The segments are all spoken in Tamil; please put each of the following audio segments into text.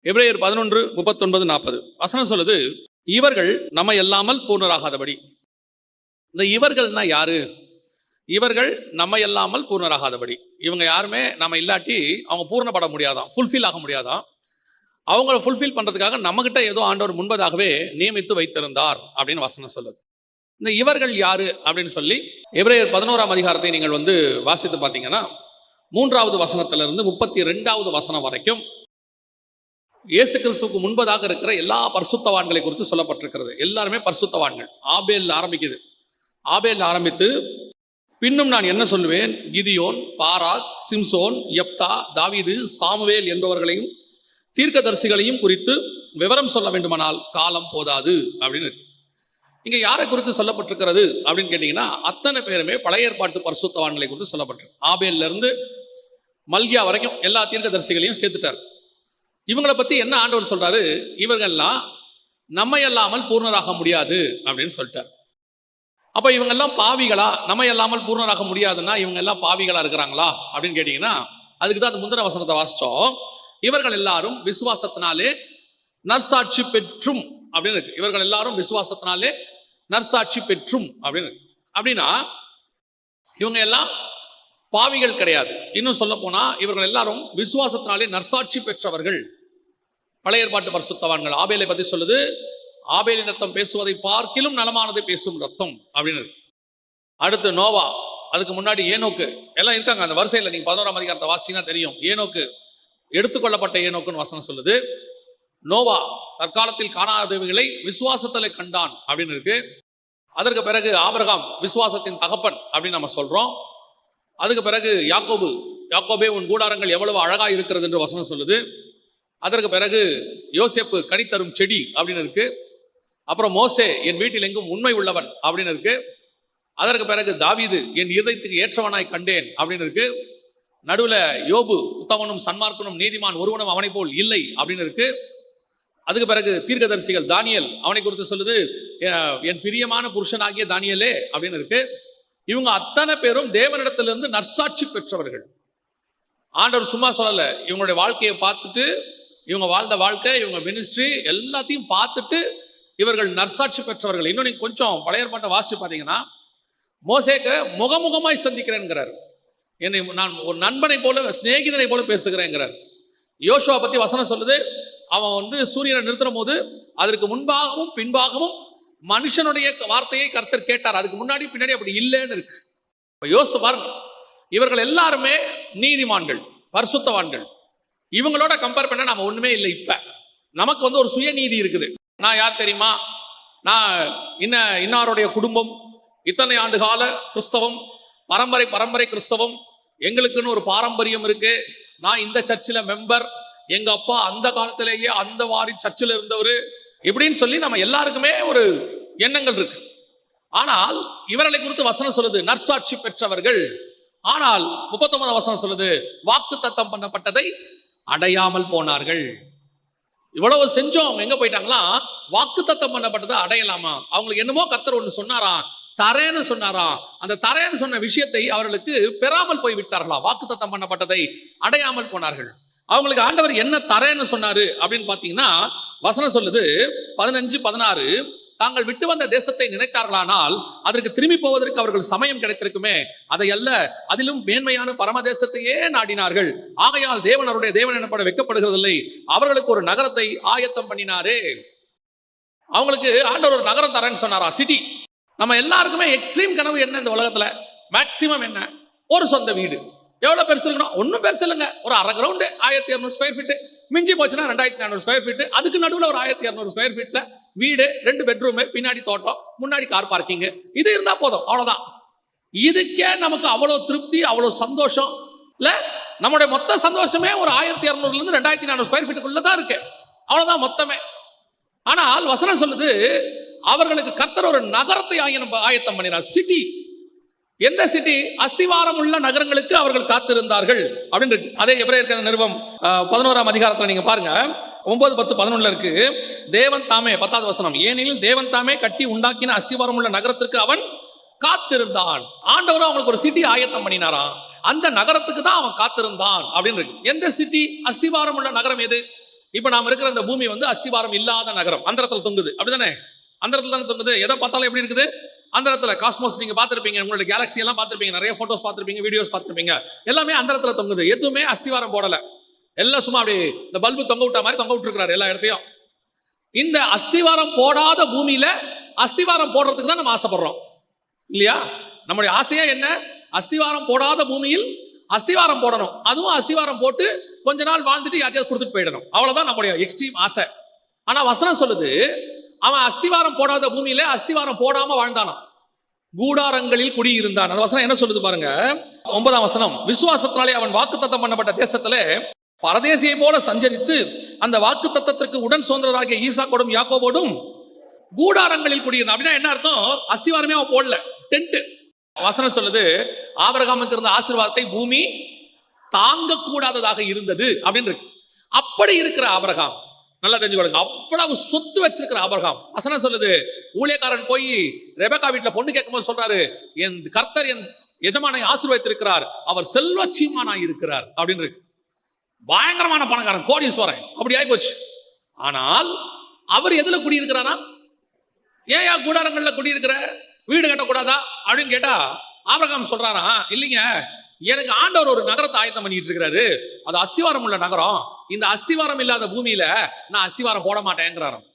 எபிரேயர் 11:39-40 வசனம் சொல்லுது, இவர்கள் நம்ம இல்லாமல் பூர்ணராகாதபடி. இந்த இவர்கள்னா யாரு? இவர்கள் நம்ம இல்லாமல் பூர்ணராகாதபடி. இவங்க யாருமே நம்ம இல்லாட்டி அவங்க பூர்ணப்பட முடியாதான், ஃபுல்ஃபில் ஆக முடியாதான். அவங்கள ஃபுல்ஃபில் பண்றதுக்காக நம்மகிட்ட ஏதோ ஆண்டவர் முன்பதாகவே நியமித்து வைத்திருந்தார் அப்படின்னு வசனம் சொல்லுது. இந்த இவர்கள் யாரு அப்படின்னு சொல்லி எபிரேயர் 11ஆம் அதிகாரத்தை நீங்கள் வாசித்து பார்த்தீங்கன்னா 3வது வசனத்திலிருந்து 32வது வசனம் வரைக்கும் இயேசு கிறிஸ்துவுக்கு முன்பதாக இருக்கிற எல்லா பரிசுத்தவான்களை குறித்து சொல்லப்பட்டிருக்கிறது. எல்லாருமே பரிசுத்தவான்கள். ஆபேல் ஆரம்பிக்குது. ஆபேல் ஆரம்பித்து பின்னும் நான் என்ன சொல்லுவேன், கிதியோன், பாராக், சிம்சோன், யப்தா, தாவீது, சாமுவேல் என்பவர்களையும் தீர்க்கதரிசிகளையும் குறித்து விவரம் சொல்ல வேண்டுமானால் காலம் போதாது அப்படின்னு இருக்கு. இங்க யாரை குறித்து சொல்லப்பட்டிருக்கிறது அப்படின்னு கேட்டீங்கன்னா அத்தனை பேருமே பழைய ஏற்பாட்டு பரிசுத்தவான்களை குறித்து சொல்லப்பட்டிருக்கு. ஆபேல்ல இருந்து மல்கியா வரைக்கும் எல்லா தீர்க்கதரிசிகளையும் சேர்த்துட்டார். இவங்களை பத்தி என்ன ஆண்டவர் சொல்றாரு, இவர்கள்லாம் நம்ம இல்லாமல் பூர்ணராக முடியாது அப்படின்னு சொல்லிட்டார். அப்ப இவங்க எல்லாம் பாவிகளா? நம்ம இல்லாமல் பூர்ணராக முடியாதுன்னா இவங்க எல்லாம் பாவிகளா இருக்கிறாங்களா அப்படின்னு கேட்டீங்கன்னா அதுக்கு தான் அந்த முந்திர வசனத்தை வாசிச்சோம். இவர்கள் எல்லாரும் விசுவாசத்தினாலே நற்சாட்சி பெற்றும் அப்படின்னு இருக்கு. இவர்கள் எல்லாரும் விசுவாசத்தினாலே நற்சாட்சி பெற்றும் அப்படின்னு இருக்கு. அப்படின்னா இவங்க எல்லாம் பாவிகள் கிடையாது. இன்னும் சொல்ல போனா இவர்கள் எல்லாரும் விசுவாசத்தினாலே நற்சாட்சி பெற்றவர்கள், பழைய ஏற்பாட்டு பரிசுத்தவான்கள். ஆபேலை பத்தி சொல்லுது, ஆபேலின் ரத்தம் பேசுவதை பார்க்கிலும் நலமானதை பேசும் ரத்தம் அப்படின்னு. அடுத்து நோவா, அதுக்கு முன்னாடி ஏனோக்கு, எல்லாம் இருக்காங்க அந்த வரிசையில். நீங்க 11ஆம் அதிகாரத்தை வாசிச்சீங்கன்னா தெரியும். ஏனோக்கு எடுத்துக்கொள்ளப்பட்ட ஏனோக்குன்னு வசனம் சொல்லுது. நோவா தற்காலத்தில் காணாதவைகளை விசுவாசத்தில் கண்டான் அப்படின்னு இருக்கு. அதற்கு பிறகு ஆபிரகாம் விசுவாசத்தின் தகப்பன் அப்படின்னு நம்ம சொல்றோம். அதுக்கு பிறகு யாக்கோபே உன் கூடாரங்கள் எவ்வளவு அழகா இருக்கிறது என்று வசனம் சொல்லுது. அதற்கு பிறகு யோசேப்பு கனித்தரும் செடி அப்படின்னு இருக்கு. அப்புறம் மோசே என் வீட்டில் எங்கும் உண்மை உள்ளவன் அப்படின்னு இருக்கு. அதற்கு பிறகு தாவீது என் இதயத்துக்கு ஏற்றவனாய் கண்டேன் அப்படின்னு இருக்கு. நடுவில் யோபு உத்தமனும் சன்மார்க்கனும் நீதிமான் ஒருவனும் அவனை போல் இல்லை அப்படின்னு இருக்கு. அதுக்கு பிறகு தீர்க்கதரிசிகள் தானியேல், அவனை குறித்து சொல்லுது என் பிரியமான புருஷனாகிய தானியேலே அப்படின்னு இருக்கு. இவங்க அத்தனை பேரும் தேவனிடத்திலிருந்து நற்சாட்சி பெற்றவர்கள். ஆண்டவர் சும்மா சொல்லல, இவங்களுடைய வாழ்க்கையை பார்த்துட்டு, இவங்க வாழ்ந்த வாழ்க்கை, இவங்க மினிஸ்ட்ரி எல்லாத்தையும் பார்த்துட்டு இவர்கள் நற்சாட்சி பெற்றவர்கள். இன்னும் நீங்க கொஞ்சம் பழைய ஏற்பாட்டை வாசிச்சு பார்த்தீங்கன்னா மோசேக்கு முகமுகமாய் சந்திக்கிறேன்கிறார். என்னை நான் ஒரு நண்பனை போல, சிநேகிதனை போல பேசுகிறேங்கிறார். யோசுவா பத்தி வசனம் சொல்லுது, அவன் சூரியனை நிறுத்தும் போது அதற்கு முன்பாகவும் பின்பாகவும் மனுஷனுடைய வார்த்தையை கர்த்தர் கேட்டார். அதுக்கு முன்னாடி பின்னாடி அப்படி இல்லைன்னு இருக்கு. யோசித்து பாருங்க, இவர்கள் எல்லாருமே நீதிமான்கள், பரிசுத்தவான்கள். இவங்களோட கம்பேர் பண்ண நம்ம ஒண்ணுமே இல்லை. இப்ப நமக்கு ஒரு சுயநீதி இருக்குது. நான் யார் தெரியுமா, நான் இன்னாருடைய குடும்பம், இத்தனை ஆண்டு கால கிறிஸ்தவம், பரம்பரை கிறிஸ்தவம், எங்களுக்குன்னு ஒரு பாரம்பரியம் இருக்கு, நான் இந்த சர்ச்சில் மெம்பர், எங்க அப்பா அந்த காலத்திலேயே அந்த வாரி சர்ச்சில் இருந்தவர், இப்படின்னு சொல்லி நம்ம எல்லாருக்குமே ஒரு எண்ணங்கள் இருக்கு. ஆனால் இவர்களை குறித்து வசனம் சொல்லுது நற்சாட்சி பெற்றவர்கள். ஆனால் 39 வசனம் சொல்லுது வாக்கு தத்தம் பண்ணப்பட்டதை அடையாமல் போனார்கள். இவ்வளவு செஞ்சோம், அவங்க எங்க போயிட்டாங்களா? வாக்கு தத்தம் பண்ணப்பட்டதை அடையலாமா? அவங்களுக்கு என்னமோ கர்த்தர் ஒன்று சொன்னாராம், தரேன்னு சொன்னாராம். அந்த தரேன்னு சொன்ன விஷயத்தை அவர்களுக்கு பெறாமல் போய் விட்டார்களா? வாக்கு தத்தம் பண்ணப்பட்டதை அடையாமல் போனார்கள். அவங்களுக்கு ஆண்டவர் என்ன தரேன்னு சொன்னாரு அப்படின்னு பாத்தீங்கன்னா வசனம் சொல்லுது 15-16, தாங்கள் விட்டு வந்த தேசத்தை நினைத்தார்களானால் அதற்கு திரும்பி போவதற்கு அவர்கள் சமயம் கிடைத்திருக்குமே, அதை அல்ல, அதிலும் மேன்மையான பரமதேசத்தையே நாடினார்கள். ஆகையால் தேவன் அவருடைய தேவன் எனப்பட வெட்கப்படுகிறதில்லை, அவர்களுக்கு ஒரு நகரத்தை ஆயத்தம் பண்ணினாரே. அவங்களுக்கு ஆண்டவர் ஒரு நகரம் தரேன்னு சொன்னாரா, சிட்டி. நம்ம எல்லாருக்குமே எக்ஸ்ட்ரீம் கனவு என்ன இந்த உலகத்துல? மேக்சிமம் என்ன? ஒரு சொந்த வீடு. எவ்வளவு பெருசு இருக்கணும்? ஒன்னும் பெருசு இல்லைங்க, ஒரு அரை கிரவுண்டு 1200 ஸ்கொயர் ஃபீட், மிஞ்சி போச்சுன்னா 2400 ஸ்கொயர் ஃபீட், அதுக்கு நடுவில் ஒரு 1200 ஸ்கொயர் ஃபீட்ல வீடு, 2 பெட்ரூமு, பின்னாடி தோட்டம், முன்னாடி கார் பார்க்கிங், இது இருந்தா போதும், அவ்வளவுதான். இதுக்கே நமக்கு அவ்வளவு திருப்தி, அவ்வளவு சந்தோஷம் இல்ல? நம்முடைய மொத்த சந்தோஷமே ஒரு 1200 இருந்து 2400 ஸ்கொயர் ஃபீட்டுக்குள்ளதான் இருக்கு, அவ்வளவுதான் மொத்தமே. ஆனால் வசனம் சொல்லுது அவர்களுக்கு கர்த்தர் ஒரு நகரத்தை ஆயத்தம் பண்ணினார், சிட்டி. எந்த சிட்டி? அஸ்திவாரம் உள்ள நகரங்களுக்கு அவர்கள் காத்திருந்தார்கள் அப்படின்னு இருக்கு. அதே எபிரேயர் நிருபம் 11ஆம் அதிகாரத்துல நீங்க பாருங்க, 9, 10, 11 இருக்கு. தேவன் தாமே, 10வது வசனம், ஏனெனில் தேவன் தாமே கட்டி உண்டாக்கின அஸ்திவாரம் உள்ள நகரத்திற்கு அவன் காத்திருந்தான். ஆண்டவரும் அவங்களுக்கு ஒரு சிட்டி ஆயத்தம் பண்ணினாராம், அந்த நகரத்துக்கு தான் அவன் காத்திருந்தான் அப்படின்னு இருக்கு. எந்த சிட்டி? அஸ்திவாரம் உள்ள நகரம் எது? இப்ப நாம இருக்கிற இந்த பூமி வந்து அஸ்திவாரம் இல்லாத நகரம், அந்தரத்துல தொங்குது, அப்படிதானே? அந்தரத்துல தானே தொங்குது. எதை பார்த்தாலும் எப்படி இருக்குது? அந்தரத்துல. காஸ்மோஸ் நீங்க பார்த்திருப்பீங்க, உங்களுடைய கேலக்சி எல்லாம் பார்த்திருப்பீங்க, நிறைய போட்டோஸ் பார்த்திருப்பீங்க, வீடியோஸ் பார்த்திருப்பீங்க. எல்லாமே அந்தரத்துல தொங்குது. எதுவுமே அஸ்திவாரம் போடல. எல்லாம் சும்மா அப்படி இந்த பல்பு தொங்க விட்ட மாதிரி தொங்க விட்டுருக்கிறாரு எல்லா இடத்தையும். இந்த அஸ்திவாரம் போடாத பூமியில அஸ்திவாரம் போடுறதுக்கு தான் நம்ம ஆசைப்படுறோம், இல்லையா? நம்முடைய ஆசையே என்ன? அஸ்திவாரம் போடாத பூமியில் அஸ்திவாரம் போடணும். அதுவும் அஸ்திவாரம் போட்டு கொஞ்ச நாள் வாழ்ந்துட்டு யார்ட்டையாவது கொடுத்துட்டு போயிடணும். அவ்வளவுதான் நம்முடைய எக்ஸ்ட்ரீம் ஆசை. ஆனா வசனம் சொல்லுது, அவன் அஸ்திவாரம் போடாத பூமியில அஸ்திவாரம் போடாம வாழ்ந்தானா, கூடாரங்களில் குடியிருந்தான். அந்த வசனம் என்ன சொல்லுது பாருங்க, 9ஆம் வசனம். விசுவாசத்தினாலே அவன் வாக்குத்தத்தம் பண்ணப்பட்ட தேசத்துல பரதேசியை போல சஞ்சரித்து அந்த வாக்குத்தத்தத்திற்கு உடன் சுதந்திரராகிய ஈசாக்கோடும் யாக்கோபோடும் கூடாரங்களில் குடியிருந்தான். அப்படின்னா என்ன அர்த்தம்? அஸ்திவாரமே அவன் போடல, டென்ட். வசனம் சொல்லுது, ஆபிரகாமுக்கு இருந்த ஆசீர்வாதத்தை பூமி தாங்க கூடாததாக இருந்தது அப்படின்னு இருக்கு. அப்படி இருக்கிற ஆபிரகாம், நல்லா தெரிஞ்சுக்கொள்ளுங்க, அவ்வளவு சொத்து வச்சிருக்கிற ஆபிரகாம். வசனம் சொல்லுது, ஊழியக்காரன் போய் ரெபெக்கா வீட்டுல பொண்ணு கேட்கும்போது சொல்றாரு, என் கர்த்தர் என் எஜமானை ஆசீர்வதித்திருக்கிறார், அவர் செல்வச்சீமானாய் இருக்கிறார் அப்படின்னு இருக்கு. பயங்கரமான பணக்காரன், கோடீஸ்வரன், அப்படி ஆகி போச்சு. ஆனால் அவர் எதுல குடியிருக்கிறாரா? ஏன் கூடாரங்கள்ல குடியிருக்கிற, வீடு கட்டக்கூடாதா அப்படின்னு கேட்டா ஆபிரகாம் சொல்றாரா, இல்லைங்க, எனக்கு ஆண்டவர் ஒரு நகரத்தை ஆயத்தம் பண்ணிட்டு இருக்கிறாரு, அது அஸ்திவாரம் உள்ள நகரம். இந்த அஸ்திவாரம் இல்லாத பூமியில நான் அஸ்திவாரம் போட மாட்டேங்கிறாராம்.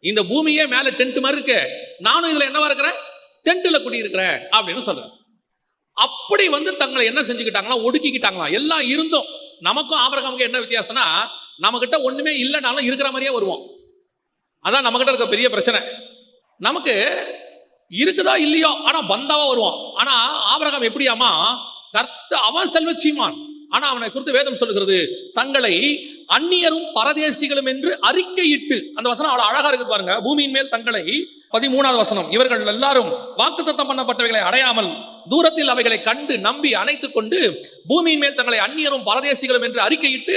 இந்த பூமியே மேல டென்ட் மாதிரி இருக்கு, நானும் இதுல என்னவா இருக்கிறேன்? டென்ட்ல குடியிருக்கிறேன் அப்படின்னு சொல்றேன். அப்படி வந்து தங்களை என்ன செஞ்சுக்கிட்டாங்களா, ஒடுக்கிக்கிட்டாங்களா. எல்லாம் இருந்தும் நமக்கும் ஆபிரகாமுக்கு என்ன வித்தியாசம்னா, நம்ம கிட்ட ஒண்ணுமே இல்லைனாலும் இருக்கிற மாதிரியே வருவோம். அதான் நம்ம கிட்ட இருக்க பெரிய பிரச்சனை. நமக்கு இருக்குதோ இல்லையோ ஆனா பந்தாவா வருவோம். ஆனா ஆபிரகாம் எப்படியாமா, அவன் செல்வச்சீமான். ஆனா அவனை குறித்து வேதம் சொல்லுகிறது, தங்களை அந்நியரும் பரதேசிகளும் என்று அறிக்கையிட்டு. அந்த வசனம் அவ்வளவு அழகா இருக்கு பாருங்க. பூமியின் மேல் தங்களை, 13வது வசனம், இவர்கள் எல்லாரும் வாக்குத்தத்தம் பண்ணப்பட்டவைகளை அடையாமல் தூரத்தில் அவைகளை கண்டு நம்பி அணைத்துக் கொண்டு பூமியின் மேல் தங்களை அந்நியரும் பரதேசிகளும் என்று அறிக்கையிட்டு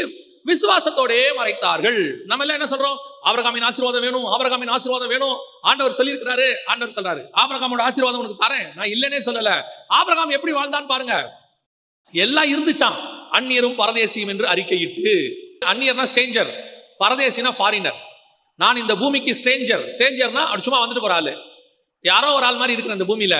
விசுவாசத்தோடே மறைத்தார்கள். நம்ம எல்லாம் என்ன சொல்றோம்? ஆபிரகாமின் ஆசீர்வாதம் வேணும், ஆபிரகாமின் ஆசீர்வாதம் வேணும். ஆண்டவர் சொல்லியிருக்கிறாரு, ஆண்டவர் சொல்றாரு, ஆபிரகாமோட ஆசீர்வாதம் உனக்கு தரேன், நான் இல்லைன்னே சொல்லல. ஆபிரகாம் எப்படி வாழ்ந்தான் பாருங்க. எல்லாம் இருந்துச்சான், அந்நியரும் பரதேசியும் என்று அறிக்கையிட்டு. அந்நியர்னா ஸ்ட்ரேஞ்சர், பரதேசினா ஃபாரினர். நான் இந்த பூமிக்கு ஸ்ட்ரேஞ்சர். ஸ்ட்ரேஞ்சர்னா அப்படி சும்மா வந்துட்டு போற ஆளு, யாரோ ஒரு ஆள் மாதிரி இருக்கிற இந்த பூமியில.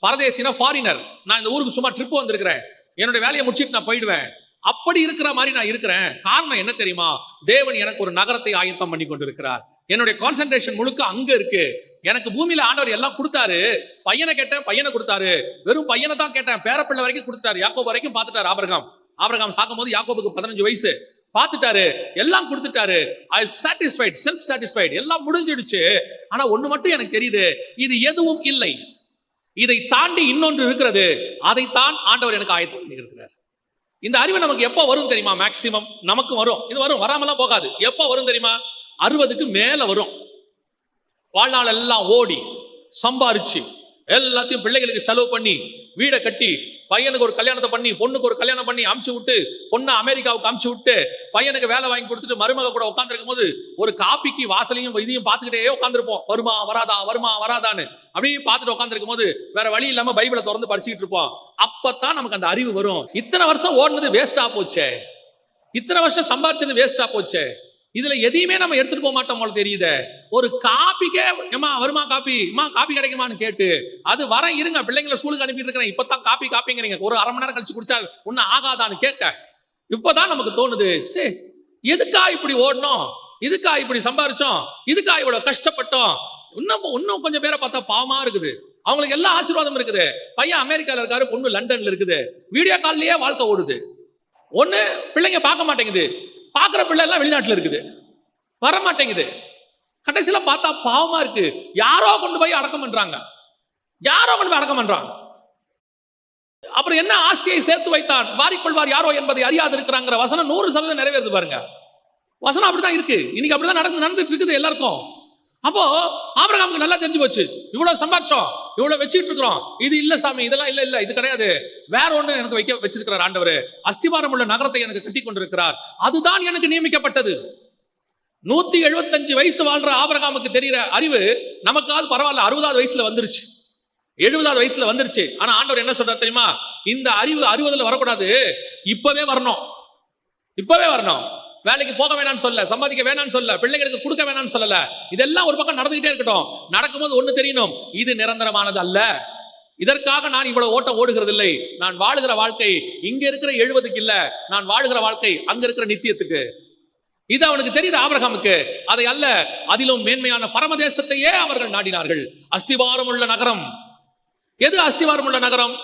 பரதேசினா ஃபாரினர், நான் இந்த ஊருக்கு சும்மா ட்ரிப் வந்திருக்கிறேன், என்னுடைய வேலையை முடிச்சிட்டு நான் போயிடுவேன். அப்படி இருக்கிற மாதிரி நான் இருக்கிறேன். காரணம் என்ன தெரியுமா? தேவன் எனக்கு ஒரு நகரத்தை ஆயத்தம் பண்ணி கொண்டிருக்கிறார். என்னுடைய கான்சென்ட்ரேஷன் முழுக்க அங்க இருக்கு. எனக்கு பூமியில ஆண்டவர் எல்லாம் கொடுத்தாரு. பையனை கேட்டேன், பையனை கொடுத்தாரு. வெறும் பையனை தான் கேட்டேன், பேரப்பிள்ளை வரைக்கும் கொடுத்துட்டாரு. யாக்கோபு வரைக்கும் பார்த்துட்டாரு ஆபிரகாம். ஆபிரகாம் சாக்கும் போது யாக்கோபுக்கு 15 வயசு. பார்த்துட்டாரு, எல்லாம் கொடுத்துட்டாரு. ஐ சாட்டிஸ்ஃபைட், செல்ஃப் சாட்டிஸ்ஃபைட், எல்லாம் முடிஞ்சிடுச்சு. ஆனா ஒண்ணு மட்டும் எனக்கு தெரியுது, இது எதுவும் இல்லை, இதை தாண்டி இன்னொன்று இருக்கிறது. அதைத்தான் ஆண்டவர் எனக்கு ஆயத்தம் பண்ணி இருக்கிறார். இந்த அறிவு நமக்கு எப்போ வரும் தெரியுமா? மேக்சிமம் நமக்கு வரும். இது வரும், வராமலாம் போகாது. எப்போ வரும் தெரியுமா? 60க்கு மேல வரும். வாழ்நாள் எல்லாம் ஓடி சம்பாரிச்சு எல்லாத்தையும் பிள்ளைகளுக்கு செலவு பண்ணி வீடை கட்டி பையனுக்கு ஒரு கல்யாணத்தை பண்ணி பொண்ணுக்கு ஒரு கல்யாணம் பண்ணி அமுச்சு விட்டு பொண்ணை அமெரிக்காவுக்கு அமுச்சு விட்டு பையனுக்கு வேலை வாங்கி கொடுத்துட்டு மருமக கூட உட்காந்துருக்கும் போது ஒரு காப்பிக்கு வாசலையும் இதையும் பார்த்துக்கிட்டே உட்காந்துருப்போம். வருமா வராதா, வருமா வராதான்னு அப்படியே பார்த்துட்டு உட்காந்துருக்கும் போது வேற வழி இல்லாம பைபிளை திறந்து படிச்சுட்டு இருப்போம். அப்பதான் நமக்கு அந்த அறிவு வரும். இத்தனை வருஷம் ஓடுனது வேஸ்டா போச்சே, இத்தனை வருஷம் சம்பாரிச்சது வேஸ்டா போச்சே, இதுல எதையுமே நம்ம எடுத்துட்டு போக மாட்டோம் போல தெரியுது. ஒரு காப்பிக்கே ஏமா வருமா காப்பி, காப்பி கிடைக்குமான்னு கேட்டு அது வர இருங்க, பிள்ளைங்களை ஸ்கூலுக்கு அனுப்பிட்டு இருக்கிறேன், இப்பதான் காப்பி காப்பிங்கிறீங்க, ஒரு அரை மணி நேரம் கழிச்சு குடிச்சா ஒன்னும் ஆகாதான்னு கேட்க இப்பதான் நமக்கு தோணுது, சே எதுக்கா இப்படி ஓடணும், இதுக்கா இப்படி சம்பாரிச்சோம், இதுக்கா இவ்வளவு கஷ்டப்பட்டோம். இன்னும் கொஞ்சம் பேரை பார்த்தா பாவமா இருக்குது. அவங்களுக்கு எல்லா ஆசீர்வாதம் இருக்குது. பையன் அமெரிக்கால இருக்காரு, பொண்ணு லண்டன்ல இருக்குது. வீடியோ கால்லயே வாழ்க்கை ஓடுது. ஒண்ணு பிள்ளைங்க பார்க்க மாட்டேங்குது, பார்க்குற பிள்ளை எல்லாம் வெளிநாட்டில் இருக்குது, வர மாட்டேங்குது. கடைசியில பார்த்தா பாவமா இருக்கு. யாரோ கொண்டு போய் அடக்கம் பண்றாங்க, யாரோ கொண்டு போய் அடக்கம் பண்றாங்க. அப்புறம் என்ன ஆஸ்தியை சேர்த்து வைத்தான் வாரிக்கொள்வார் யாரோ என்பதை அறியாது இருக்கிறாங்கிற வசனம் 100% நிறைவேறுது பாருங்க. வசனம் அப்படிதான் இருக்கு. இன்னைக்கு அப்படிதான் நடந்துட்டு இருக்குது எல்லாருக்கும். அப்போ ஆபிரகாமுக்கு நல்லா தெரிஞ்சு போச்சு, இவ்வளவு சம்பாரிச்சோம், இவ்வளவு வச்சுட்டு இருக்கிறோம், இது இல்ல சாமி, இதெல்லாம் இல்ல இது கிடையாது, வேற ஒண்ணு எனக்கு வச்சிருக்கிறார் ஆண்டவர். அஸ்திவாரம் உள்ள நகரத்தை எனக்கு கட்டி கொண்டிருக்கிறார், அதுதான் எனக்கு நியமிக்கப்பட்டது. 175 வயசு வாழ்ற ஆபிரகாமுக்கு தெரிகிற அறிவு நமக்காவது பரவாயில்ல, 60வது வயசுல வந்துருச்சு, 70வது வயசுல வந்துருச்சு. ஆனா ஆண்டவர் என்ன சொல்றாரு தெரியுமா? இந்த அறிவு 60ல வரக்கூடாது, இப்பவே வரணும், இப்பவே வரணும். வேலைக்கு போக வேணாம்னு சொல்ல, சம்பாதிக்க வேணாம்னு சொல்ல, பிள்ளைகளுக்கு கொடுக்க வேணாம்னு சொல்லல. இதெல்லாம் ஒரு பக்கம் நடந்துகிட்டே இருக்கட்டும். நடக்கும்போது ஒண்ணு தெரியணும், இது நிரந்தரமானது அல்ல. இதற்காக நான் இவ்வளவு ஓட்டம் ஓடுகிறது இல்லை. நான் வாழுகிற வாழ்க்கை இங்க இருக்கிற 70க்கு இல்ல, நான் வாழுகிற வாழ்க்கை அங்க இருக்கிற நித்தியத்துக்கு. இது அவனுக்கு தெரியுது ஆபிரகாமுக்கு. அதை அல்ல, அதிலும் மேன்மையான பரமதேசத்தையே அவர்கள் நாடினார்கள். அஸ்திவாரம் உள்ள நகரம். எது அஸ்திவாரம் உள்ள நகரம்?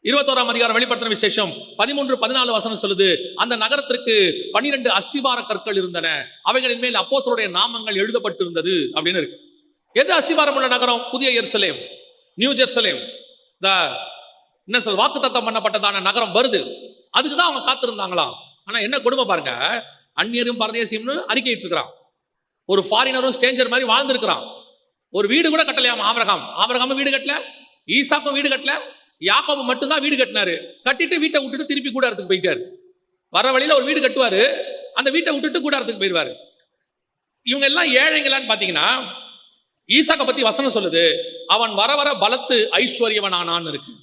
21ஆம் அதிகாரம் வெளிப்படுத்தின விசேஷம் 13-14 வசனம் சொல்லுது, அந்த நகரத்திற்கு 12 அஸ்திவார கற்கள் இருந்தன, அவைகளின் மேல் அப்போஸ்தலருடைய நாமங்கள் எழுதப்பட்டிருந்தது அப்படின்னு இருக்கு. எது அஸ்திவாரம் உள்ள நகரம்? புதிய எருசலேம், நியூ ஜெருசலேம். என்ன சொல், வாக்குத்தத்தம் பண்ணப்பட்டதான நகரம் வருது. அதுக்கு தான் அவங்க காத்திருந்தாங்களாம். ஆனா என்ன கொடுமை பாருங்க, அந்நியரும் பரதேசியம்னு அறிக்கையிட்டு இருக்கிறான். ஒரு ஃபாரினரும் ஸ்ட்ரேஞ்சர் மாதிரி வாழ்ந்துருக்கிறான். ஒரு வீடு கூட கட்டலையாம் ஆபிரகாம் வீடு கட்டல, ஈசாக்கும் வீடு கட்டல, யாக்கோபு மட்டும்தான் வீடு கட்டினாரு. கட்டிட்டு வீட்டை விட்டுட்டு திருப்பி கூடாரத்துக்கு போயிட்டாரு. வர வழியில ஒரு வீடு கட்டுவாரு, அந்த வீட்டை விட்டுட்டு கூடாரத்துக்கு போயிடுவாரு. இவங்க எல்லாம் ஏழைங்களான்னு பாத்தீங்கன்னா, ஈசாக்கை பத்தி வசனம் சொல்லுது, அவன் வர வர பலத்து ஐஸ்வர்யவனானான்னு இருக்கு.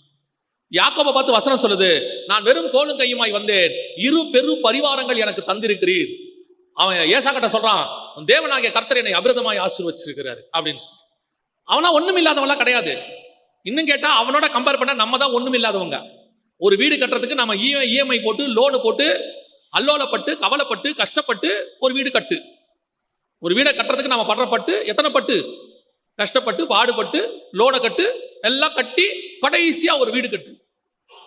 யாக்கோபை பார்த்து வசனம் சொல்லுது, நான் வெறும் கோலும் கையுமாய் வந்தேன், 2 பெரு பரிவாரங்கள் எனக்கு தந்திருக்கிறீர். அவன் ஏசாக்கிட்ட சொல்றான், தேவனாகிய கர்த்தர் என்னை அபிரதமாய் ஆசீர்வதிச்சிருக்கிறாரு அப்படின்னு சொல்லி. அவனா ஒண்ணும் இல்லாதவெல்லாம் கிடையாது. இன்னும் கேட்டா அவனோட கம்பேர் பண்ண நம்ம தான் ஒண்ணும் இல்லாதவங்க. ஒரு வீடு கட்டுறதுக்கு நம்ம இஎம்ஐ போட்டு, லோனு போட்டு, அல்லோலப்பட்டு, கவலைப்பட்டு, கஷ்டப்பட்டு ஒரு வீடு கட்டு. ஒரு வீடை கட்டுறதுக்கு நம்ம படுற பட்டு எத்தனை பட்டு, கஷ்டப்பட்டு, பாடுபட்டு, லோனை கட்டு, எல்லாம் கட்டி கடைசியா ஒரு வீடு கட்டு.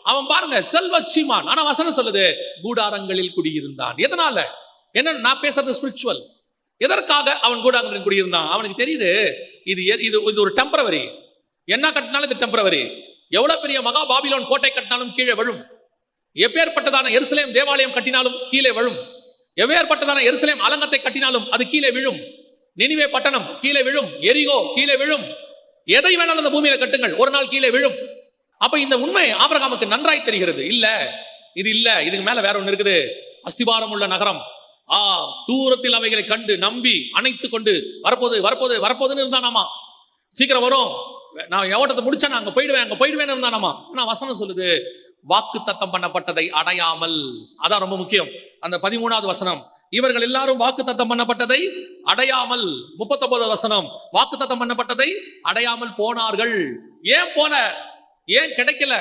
அவன் பாருங்க செல்வ சீமான். ஆனா வசனம் சொல்லுது, கூடாரங்களில் குடியிருந்தான். எதனால? என்ன நான் பேசுறது ஸ்பிரிச்சுவல். எதற்காக அவன் கூடாரங்களில் குடியிருந்தான்? அவனுக்கு தெரியுது இது ஒரு டெம்பரவரி. என்ன கட்டினாலும் இது டெம்பரவரி. எவ்வளவு பெரிய மகா பாபிலோன் கோட்டை கட்டினாலும் கீழே விழும். எப்பேற்பட்டதான எருசலேம் தேவாலயம் கட்டினாலும் கீழே விழும். எவ்வேற்பட்டதான எருசலேம் அலங்கத்தை கட்டினாலும் அது கீழே விழும். நினிவே பட்டணம் கீழே விழும், எரிகோ கீழே விழும். எதை வேணாலும் அந்த பூமியில கட்டுங்கள், ஒரு நாள் கீழே விழும். அப்ப இந்த உண்மை ஆபிரகாமுக்கு நன்றாய் தெரிகிறது. இல்ல இது இல்ல, இதுக்கு மேல வேற ஒண்ணு இருக்குது. அஸ்திபாரம் உள்ள நகரம். தூரத்தில் அவைகளை கண்டு நம்பி அணைத்து கொண்டு வரப்போதுன்னு இருந்தானாமா. சீக்கிரம் வரும், நான் எவட்டத்தை முடிச்சா நான் அங்க போயிடுவேன் இருந்தானாமா. ஆனா வசனம் சொல்லுது, வாக்கு தத்தம் பண்ணப்பட்டதை அடையாமல். அதான் ரொம்ப முக்கியம். அந்த 13வது வசனம், இவர்கள் எல்லாரும் வாக்கு தத்தம் பண்ணப்பட்டதை அடையாமல். 39வது வசனம், வாக்கு தத்தம் பண்ணப்பட்டதை அடையாமல் போனார்கள். ஏன் போல? ஏன் கிடைக்கல?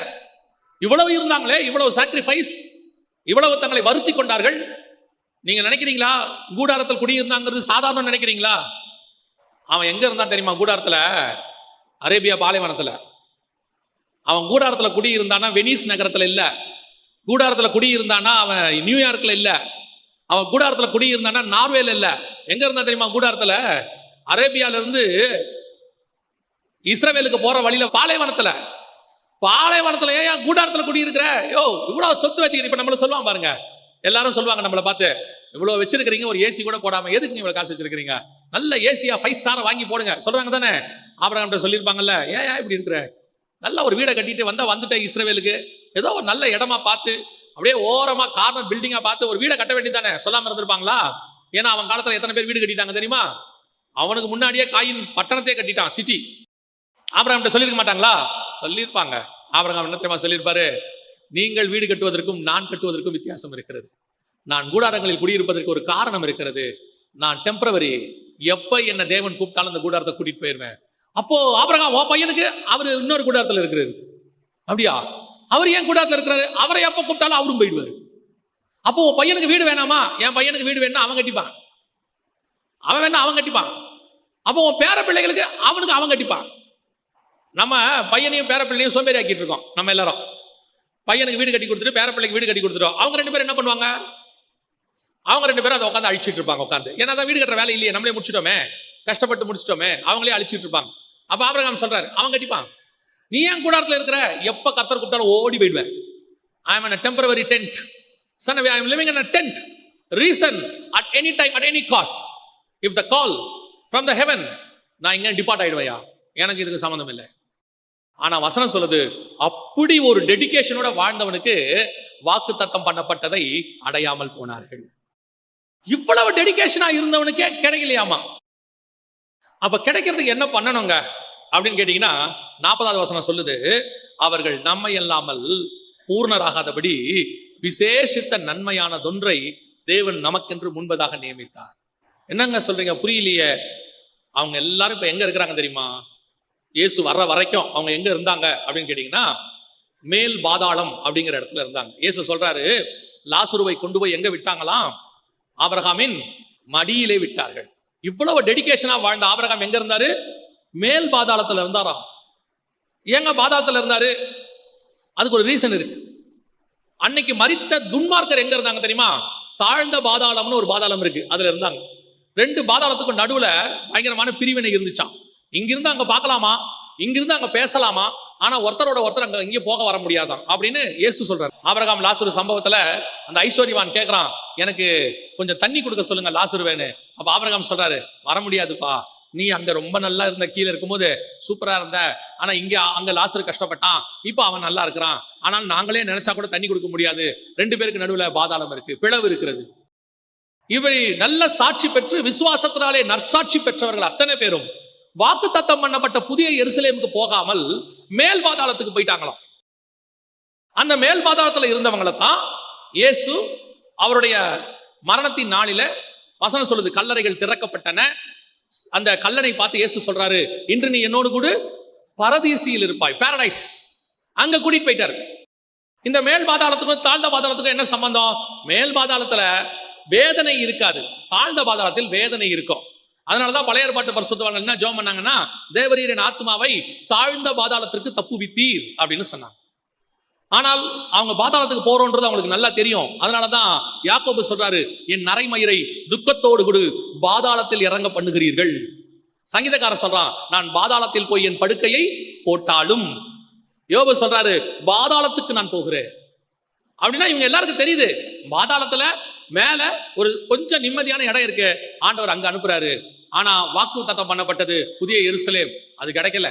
இவ்வளவு இருந்தாங்களே, இவ்வளவு சாக்ரிஃபைஸ், இவ்வளவு தங்களை வருத்தி கொண்டார்கள். நீங்க நினைக்கிறீங்களா கூடாரத்தில் குடியிருந்தாங்கிறது சாதாரண நினைக்கிறீங்களா? அவன் எங்க இருந்தான் தெரியுமா? கூடாரத்துல, அரேபியா பாலைவனத்துல. அவன் கூடாரத்துல குடியிருந்தானா வெனிஸ் நகரத்துல இல்ல. கூடாரத்துல குடியிருந்தானா அவன் நியூயார்க்ல இல்ல. அவன் கூடாரத்துல குடியிருந்தானா நார்வேல இல்ல. எங்க இருந்தா தெரியுமா? கூடாரத்துல அரேபியால இருந்து இஸ்ரவேலுக்கு போற வழியில பாலைவனத்துல. பாலைவனத்துல ஏன் கூடாரத்துல குடியிருக்கிற? யோ இவ்வளவு சொத்து வச்சுக்கிட்டு. இப்ப நம்மள சொல்லுவான் பாருங்க, எல்லாரும் சொல்லுவாங்க நம்மளை பார்த்து, இவ்வளவு வச்சிருக்கிறீங்க, ஒரு ஏசி கூட போடாம எதுக்கு இவ்வளவு காசு வச்சிருக்கீங்க? நல்ல ஏசியா 5 ஸ்டார் வாங்கி போடுங்க சொல்றாங்க தானே. ஆபிரகாம் சொல்லியிருப்பாங்கல்ல, ஏன் இப்படி இருக்கிற? நல்ல ஒரு வீடை கட்டிட்டு வந்துட்ட இஸ்ரவேலுக்கு, ஏதோ ஒரு நல்ல இடமா பார்த்து, அப்படியே ஓரமா கார்னர் பில்டிங்கா பார்த்து ஒரு வீடை கட்ட வேண்டியதானே. சொல்லாம இருந்திருப்பாங்களா? ஏன்னா அவன் காலத்துல எத்தனை பேர் வீடு கட்டிட்டாங்க தெரியுமா? அவனுக்கு முன்னாடியே காயின் பட்டணத்தையே கட்டிட்டான், சிட்டி. ஆபிரகாம் சொல்லியிருக்க மாட்டாங்களா? சொல்லியிருப்பாங்க. ஆபிரகாம் என்ன தெரியுமா சொல்லியிருப்பாரு? நீங்கள் வீடு கட்டுவதற்கும் நான் கட்டுவதற்கும் வித்தியாசம் இருக்கிறது. நான் கூடாரங்களில் குடியிருப்பதற்கு ஒரு காரணம் இருக்கிறது. நான் டெம்பரவரி. எப்ப என்ன தேவன் கூப்பிட்டாலும் அந்த கூடாரத்தை கூட்டிட்டு போயிருவேன். அப்போ ஆபிரகாம் உன் பையனுக்கு அவரு இன்னொரு கூடாரத்தில் இருக்கிறாரு. அப்படியா? அவர் ஏன் கூடாரத்தில் இருக்கிறாரு? அவரை எப்ப கூப்பிட்டாலும் அவரும் போயிடுவாரு. அப்போ உன் பையனுக்கு வீடு வேணாமா? என் பையனுக்கு வீடு வேணா அவன் கட்டிப்பான். அவன் வேணா அவன் கட்டிப்பான். அப்போ உன் பேர பிள்ளைகளுக்கு அவனுக்கு அவன் கட்டிப்பான். நம்ம பையனையும் பேர பிள்ளையும் சோம்பேறி ஆக்கிட்டு இருக்கோம். நம்ம எல்லாரும் பையனுக்கு வீடு கட்டி கொடுத்துட்டு பேர பிள்ளைக்கு வீடு கட்டி கொடுத்துட்டோம். அவங்க 2 பேரும் என்ன பண்ணுவாங்க? அவங்க 2 பேரும் அதை உட்காந்து அழிச்சிட்டு இருப்பாங்க. உட்காந்து ஏன்னா தான் வீடு கட்டுற வேலை இல்லையே, நம்மளே முடிச்சிட்டோமே, கஷ்டப்பட்டு முடிச்சிட்டோமே, அவங்களே அழிச்சிட்டு இருப்பாங்க. அப்ப ஆபிரகாம் சொல்றாரு, அவன் கட்டிப்பான். நீ ஏன் கூடாரத்துல இருக்கிற? எப்ப கர்த்தர் கூப்பிட்டாலும் ஓடி போயிடுவேன். I am in a temporary tent. Son, I am living in a tent. Reason, at any time, at any cost, if the call from the heaven, நான் இங்க டிபார்ட் ஆயிடுவையா, எனக்கு இதுக்கு சம்பந்தம் இல்லை. ஆனா வசனம் சொல்லுது, அப்படி ஒரு டெடிகேஷனோட வாழ்ந்தவனுக்கு வாக்கு தத்தம் பண்ணப்பட்டதை அடையாமல் போனார்கள். இவ்வளவு டெடிகேஷனா இருந்தவனுக்கே கிடைக்கலையாமா. அப்ப கிடைக்கிறதுக்கு என்ன பண்ணணுங்க அப்படின்னு கேட்டீங்கன்னா, 40வது வசனம் சொல்லுது, அவர்கள் நம்மை இல்லாமல் பூர்ணராகாதபடி விசேஷித்த நன்மையானதொன்றை தேவன் நமக்கென்று முன்பதாக நியமித்தார். என்னங்க சொல்றீங்க, புரியலையே? அவங்க எல்லாரும் இப்ப எங்க இருக்கிறாங்க தெரியுமா? இயேசு வர்ற வரைக்கும் அவங்க எங்க இருந்தாங்க அப்படின்னு கேட்டீங்கன்னா, மேல் பாதாளம் அப்படிங்கிற இடத்துல இருந்தாங்க. இயேசு சொல்றாரு, லாசருவை கொண்டு போய் எங்க விட்டாங்களாம்? ஆபிரகாமின் மடியிலே விட்டார்கள். இவ்வளவு டெடிகேஷனா வாழ்ந்த ஆபிரகாம் எங்க இருந்தாரு? மேல் பாதாளத்துல இருந்தாராம். ஏங்க பாதாளத்துல இருந்தாரு? அதுக்கு ஒரு ரீசன் இருக்கு. அன்னைக்கு மரித்த துன்மார்க்கர் எங்க இருந்தாங்க தெரியுமா? தாழ்ந்த பாதாளம்னு ஒரு பாதாளம் இருக்கு, அதுல இருந்தாங்க. ரெண்டு பாதாளத்துக்கும் நடுவுல பயங்கரமான பிரிவினை இருந்துச்சான். இங்கிருந்து அங்க பார்க்கலாமா, இங்கிருந்து அங்க பேசலாமா, ஆனா ஒருத்தரோட ஒருத்தர் அங்க இங்கே போக வர முடியாதான் அப்படின்னு இயேசு சொல்றாரு. ஆபிரகாம் லாசரு சம்பவத்துல அந்த ஐஸ்வர்யவான் கேட்கிறான், எனக்கு கொஞ்சம் தண்ணி கொடுக்க சொல்லுங்க லாசருவேன்னு. அப்ப ஆபிரகாம் சொல்றாரு, வர முடியாதுப்பா, நீ அங்க ரொம்ப நல்லா இருந்த, கீழே இருக்கும்போது சூப்பரா இருந்த, ஆனா அங்க லாசரு கஷ்டப்பட்டான், இப்ப அவன் நல்லா இருக்கிறான், ஆனால் நாங்களே நினைச்சா கூட தண்ணி கொடுக்க முடியாது, ரெண்டு பேருக்கு நடுவுல பாதாளம் இருக்கு, பிளவு இருக்கிறது. இவரை நல்ல சாட்சி பெற்று விசுவாசத்தினாலே நற்சாட்சி பெற்றவர்கள் அத்தனை பேரும் வாக்கு தத்தம் பண்ணப்பட்ட புதிய எருசலேமுக்கு போகாமல் மேல் பாதாளத்துக்கு போயிட்டாங்களாம். அந்த மேல் பாதாளத்துல இருந்தவங்களை தான் இயேசு அவருடைய மரணத்தின் நாளில வசனம் சொல்லுது, கல்லறைகள் திறக்கப்பட்டன. அந்த கல்லறை பார்த்து இயேசு சொல்றாரு, இன்று நீ என்னோடு கூட பரதீசியில் இருப்பாய், பாரடைஸ். அங்க கூட்டிட்டு போயிட்டாரு. இந்த மேல் பாதாளத்துக்கும் தாழ்ந்த பாதாளத்துக்கும் என்ன சம்பந்தம்? மேல் பாதாளத்துல வேதனை இருக்காது, தாழ்ந்த பாதாளத்தில் வேதனை இருக்கும். அதனாலதான் பழைய ஏற்பாட்டு பரிசுத்தவான்கள் என்ன ஜெபம் பண்ணாங்கன்னா, தேவரீரின் ஆத்மாவை தாழ்ந்த பாதாளத்திற்கு தப்புவித்தீர் அப்படின்னு சொன்னாங்க. ஆனால் அவங்க பாதாளத்துக்கு போறோன்றது அவங்களுக்கு நல்லா தெரியும். அதனாலதான் யாக்கோபு சொல்றாரு, என் நரைமயிரை துக்கத்தோடு கூட பாதாளத்தில் இறங்க பண்ணுகிறீர்கள். சங்கீதக்காரன் சொல்றான், நான் பாதாளத்தில் போய் என் படுக்கையை போட்டாலும். யோபு சொல்றாரு, பாதாளத்துக்கு நான் போகிறேன் அப்படின்னா இவங்க எல்லாருக்கும் தெரியுது, பாதாளத்துல மேல ஒரு கொஞ்சம் நிம்மதியான இடம் இருக்கு, ஆண்டவர் அங்க அனுப்புறாரு. ஆனா வாக்கு தத்தம் பண்ணப்பட்டது புதிய எருசலேம், அது கிடைக்கல.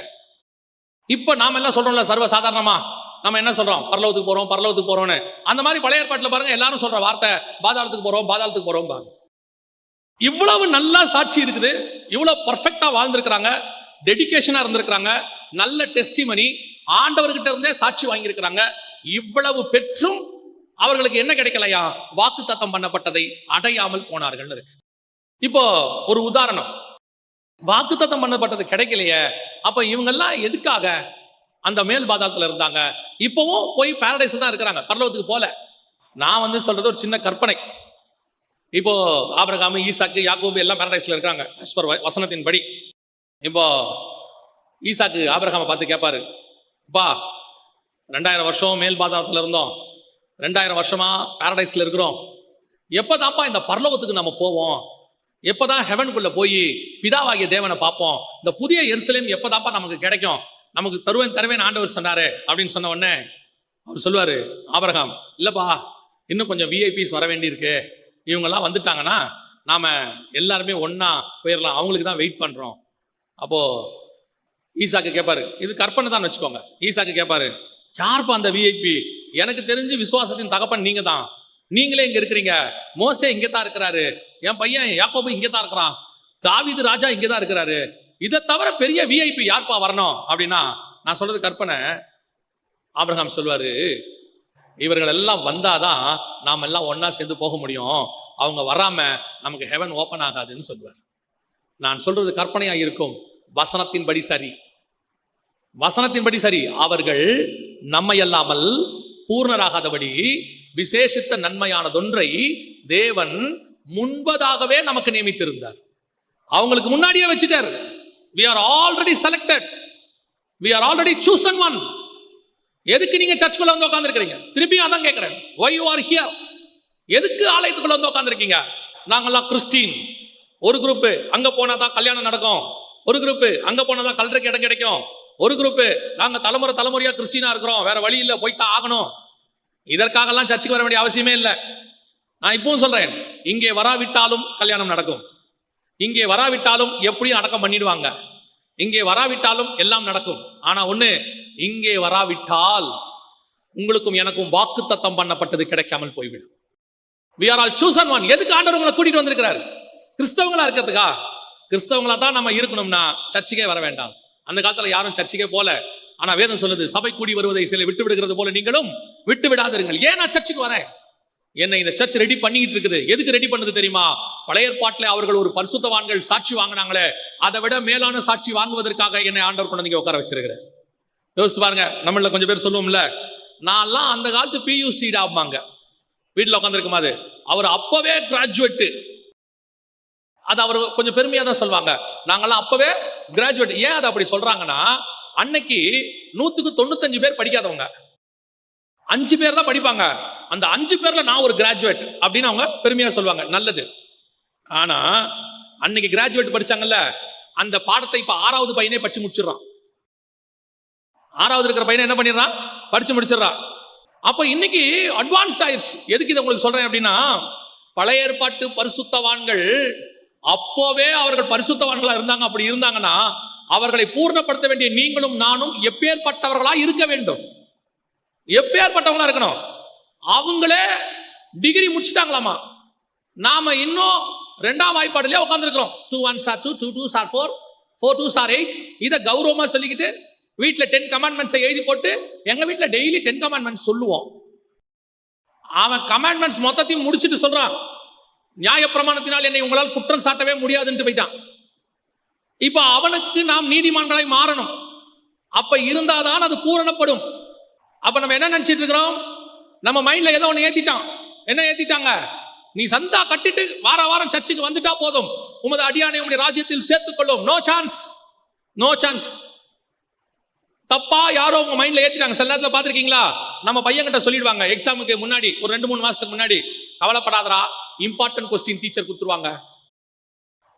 இப்ப நாம எல்லாம் சொல்றோம்ல, சர்வ சாதாரணமா நம்ம என்ன சொல்றோம், பரலோகத்துக்கு போறோம் பரலோகத்துக்கு போறோம்னு. அந்த மாதிரி பழைய ஏற்பாட்டுல பாருங்க, எல்லாரும் சொல்ற வார்த்தை பாதாளத்துக்கு போறோம் பாதாளத்துக்கு போறோம் பாருங்க. இவ்வளவு நல்லா சாட்சி இருக்குது, இவ்வளவு பர்ஃபெக்டா வாழ்ந்திருக்கிறாங்க, டெடிகேஷனா இருந்திருக்கிறாங்க, நல்ல டெஸ்டிமனி, ஆண்டவர்கிட்ட இருந்தே சாட்சி வாங்கியிருக்கிறாங்க. இவ்வளவு பெற்றும் அவர்களுக்கு என்ன கிடைக்கலையா? வாக்கு தத்தம் பண்ணப்பட்டதை அடையாமல் போனார்கள் இருக்கு. இப்போ ஒரு உதாரணம், வாக்கு தத்தம் பண்ணப்பட்டது கிடைக்கலையே, அப்ப இவங்கெல்லாம் எதுக்காக அந்த மேல் பாதாளத்துல இருந்தாங்க? இப்பவும் போய் பாரடைஸ் தான் இருக்கிறாங்க, பரலோகத்துக்கு போல. நான் சொல்றது ஒரு சின்ன கற்பனை. இப்போ ஆபிரகாம், ஈசாக்கு, யாக்கோபு எல்லாம் பாரடைஸ்ல இருக்காங்க வசனத்தின் படி. இப்போ ஈசாக்கு ஆபிரகாமை பார்த்து கேட்பாரு, அப்பா 2000 வருஷம் மேல் பாதாளத்துல இருந்தோம், 2000 வருஷமா பாரடைஸ்ல இருக்கிறோம், எப்பதான்ப்பா இந்த பரலோகத்துக்கு நம்ம போவோம்? எப்பதான் ஹெவனுக்குள்ள போய் பிதாவாகிய தேவனை பார்ப்போம்? இந்த புதிய எருசலேம் எப்பதான்ப்பா நமக்கு கிடைக்கும்? நமக்கு தருவேன் ஆண்டவர் சொன்னாரு அப்படின்னு சொன்ன உடனே அவர் சொல்லுவாரு, ஆபிரகாம், இல்லப்பா இன்னும் கொஞ்சம் விஐபிஸ் வர வேண்டி இருக்கு, இவங்கெல்லாம் வந்துட்டாங்கன்னா நாம எல்லாருமே ஒன்னா போயிடலாம், அவங்களுக்கு தான் வெயிட் பண்றோம். அப்போ ஈசாக்கு கேட்பாரு, இது கற்பனை தான் வச்சுக்கோங்க. ஈசாக்கு கேட்பாரு, யாருப்பா அந்த விஐபி? எனக்கு தெரிஞ்சு விசுவாசத்தின் தகப்பன் நீங்க தான், நீங்களே இங்க இருக்கிறீங்க, மோசே இங்கே தான் இருக்கிறாரு, என் பையன் யாக்கோபு இங்கே தான் இருக்கிறான், தாவீது ராஜா இங்கே தான் இருக்கிறாரு, இதை தவிர பெரிய விஐபி யார்ப்பா வரணும் அப்படின்னா நான் சொல்றது கற்பனை. ஆபிரகாம் சொல்வாரு, இவர்கள் எல்லாம் வந்தாதான் நாம் எல்லாம் ஒன்னா சேர்ந்து போக முடியும், அவங்க வராம நமக்கு ஹெவன் ஓபன் ஆகாதுன்னு சொல்லுவார். நான் சொல்றது கற்பனையா இருக்கும், வசனத்தின்படி சரி, வசனத்தின்படி சரி. அவர்கள் நம்மை அல்லாமல் பூர்ணராகாதபடி விசேஷித்த நன்மையானதொன்றை தேவன் முன்பதாகவே நமக்கு நியமித்திருந்தார். அவங்களுக்கு முன்னாடியே வச்சுட்டார். We are already selected. We are already chosen one. எதுக்கு நீங்க சர்ச்சுக்குள்ள வந்து உட்கார்ந்திருக்கீங்க? திருப்பியும் அதான் கேட்கிறேன், why you are here? எதுக்கு ஆலயத்துக்குள்ள வந்து உட்கார்ந்திருக்கீங்க? நாங்கெல்லாம் கிறிஸ்டின். ஒரு குரூப் அங்க போனாதான் கல்யாணம் நடக்கும், ஒரு குரூப் அங்க போனாதான் கல்றதுக்கு இடம் கிடைக்கும், ஒரு குரூப் நாங்க தலைமுறையா கிறிஸ்டினா இருக்கிறோம், வேற வழி இல்லை, போய்தான் ஆகணும். இதற்காகலாம் சர்ச்சுக்கு வர வேண்டிய அவசியமே இல்லை. நான் இப்பவும் சொல்றேன், இங்கே வராவிட்டாலும் கல்யாணம் நடக்கும், இங்கே வராவிட்டாலும் எப்படியும் அடக்கம் பண்ணிடுவாங்க, இங்கே வராவிட்டாலும் எல்லாம் நடக்கும். ஆனா ஒண்ணு, இங்கே வராவிட்டால் உங்களுக்கும் எனக்கும் வாக்கு தத்தம் பண்ணப்பட்டது கிடைக்காமல் போய்விடும். We are all chosen one. எதுக்கு ஆண்டவர் உங்களை கூட்டிட்டு வந்திருக்கிறாரு? கிறிஸ்தவங்களா இருக்கிறதுக்கா? கிறிஸ்தவங்களா தான் நம்ம இருக்கணும்னா சர்ச்சுக்கே வர வேண்டாம். அந்த காலத்துல யாரும் சர்ச்சுக்கே போல. ஆனா வேதம் சொல்லுது, சபை கூடி வருவதை சில விட்டு விடுகிறது போல நீங்களும் விட்டு விடாதிருங்கள். ஏன் நான் சர்ச்சுக்கு வரேன்? என்னை இந்த சர்ச் ரெடி பண்ணிட்டு இருக்குது. எதுக்கு ரெடி பண்ணுது தெரியுமா? பழைய ஏற்பாட்டில் அவர்கள் ஒரு பரிசுத்தவான்கள் சாட்சி வாங்கினாங்களே, அதை விட மேலான சாட்சி வாங்குவதற்காக என்னை ஆண்டவர் கொண்டு வந்து உட்கார வச்சிருக்கிறார். யோசிச்சு பாருங்க. நம்மள கொஞ்சம் பேர் சொல்லுவோம்ல, நான்லாம் அந்த காலத்து பியூசி ஆமாங்க, வீட்டில் உட்காந்துருக்கும் போது அவர் அப்பவே கிராஜுவேட். அது அவர் கொஞ்சம் பெருமையா தான் சொல்லுவாங்க, நாங்கெல்லாம் அப்பவே கிராஜுவேட். ஏன் அதை அப்படி சொல்றாங்கன்னா, அன்னைக்கு 100க்கு 95 பேர் படிக்காதவங்க, 5 பேர் தான் படிப்பாங்க. அந்த 5 பேர்ல நான் ஒரு கிராஜுவேட் அப்படின்னு அவங்க பெருமையா சொல்லுவாங்க. நல்லது. ஆனா அன்னைக்கு கிராஜுவேட் படிச்சாங்கல்ல, அந்த பாடத்தை இப்ப 6வது பையனே படிச்சு முடிச்சிடறான். 6வது இருக்கிற பையனை என்ன பண்ணிடுறான்? படிச்சு முடிச்சிடறான். அப்ப இன்னைக்கு அட்வான்ஸ்ட் ஆயிடுச்சு. எதுக்கு இதை உங்களுக்கு சொல்றேன் அப்படின்னா, பழைய ஏற்பாட்டு பரிசுத்தவான்கள் அப்போவே அவர்கள் பரிசுத்தவான்களா இருந்தாங்க. அப்படி இருந்தாங்கன்னா அவர்களை பூர்ணப்படுத்த வேண்டிய நீங்களும் நானும் எப்பேற்பட்டவர்களா இருக்க வேண்டும்? எப்பேற்பட்டவங்களா இருக்கணும்? அவங்களே டிகிரி முடிச்சுட்டாங்களாமா, நாம இன்னும் 2ஆம் வாய்ப்பாடுலயே உட்கார்ந்து இருக்கிறோம். 2 1s are 2, 2 2s are 4, 4 2s are 8. இதை கௌரவமா சொல்லிக்கிட்டு வீட்டுல 10 கமாண்ட்மெண்ட்ஸ் எழுதி போட்டு, எங்க வீட்டுல டெய்லி 10 கமாண்ட்மெண்ட்ஸ் சொல்லுவோம். அவன் கமாண்ட்மெண்ட்ஸ் மொத்தத்தையும் முடிச்சுட்டு சொல்றான், நியாயப்பிரமாணத்தினால் என்னை உங்களால் குற்றம் சாட்டவே முடியாதுன்னு போயிட்டான். இப்ப அவனுக்கு நாம் நீதிமான்களை மாறணும். அப்ப இருந்தாதான் அது பூரணப்படும். அப்ப நம்ம என்ன நினைச்சிட்டு இருக்கிறோம்? நம்ம மைண்ட்ல ஏதோ ஒன்று ஏத்திட்டான். என்ன ஏத்திட்டாங்க? நீ சந்தா கட்டிட்டு வார வாரம் சர்ச்சுக்கு வந்துட்டா போதும், உமது அடியானை உம்முடைய ராஜ்யத்தில் சேர்த்துக் கொள்ளும். No chance, no chance. தப்பா யாரோ உங்க மைண்ட்ல ஏத்திட்டாங்க. சில நேரத்தில் பார்த்திருக்கீங்களா, நம்ம பையன்கிட்ட சொல்லிடுவாங்க எக்ஸாமுக்கு முன்னாடி, ஒரு 2-3 மாசத்துக்கு முன்னாடி, கவலைப்படாதரா, இம்பார்ட்டன்ட் கொஸ்டின் டீச்சர் கொடுத்துருவாங்க,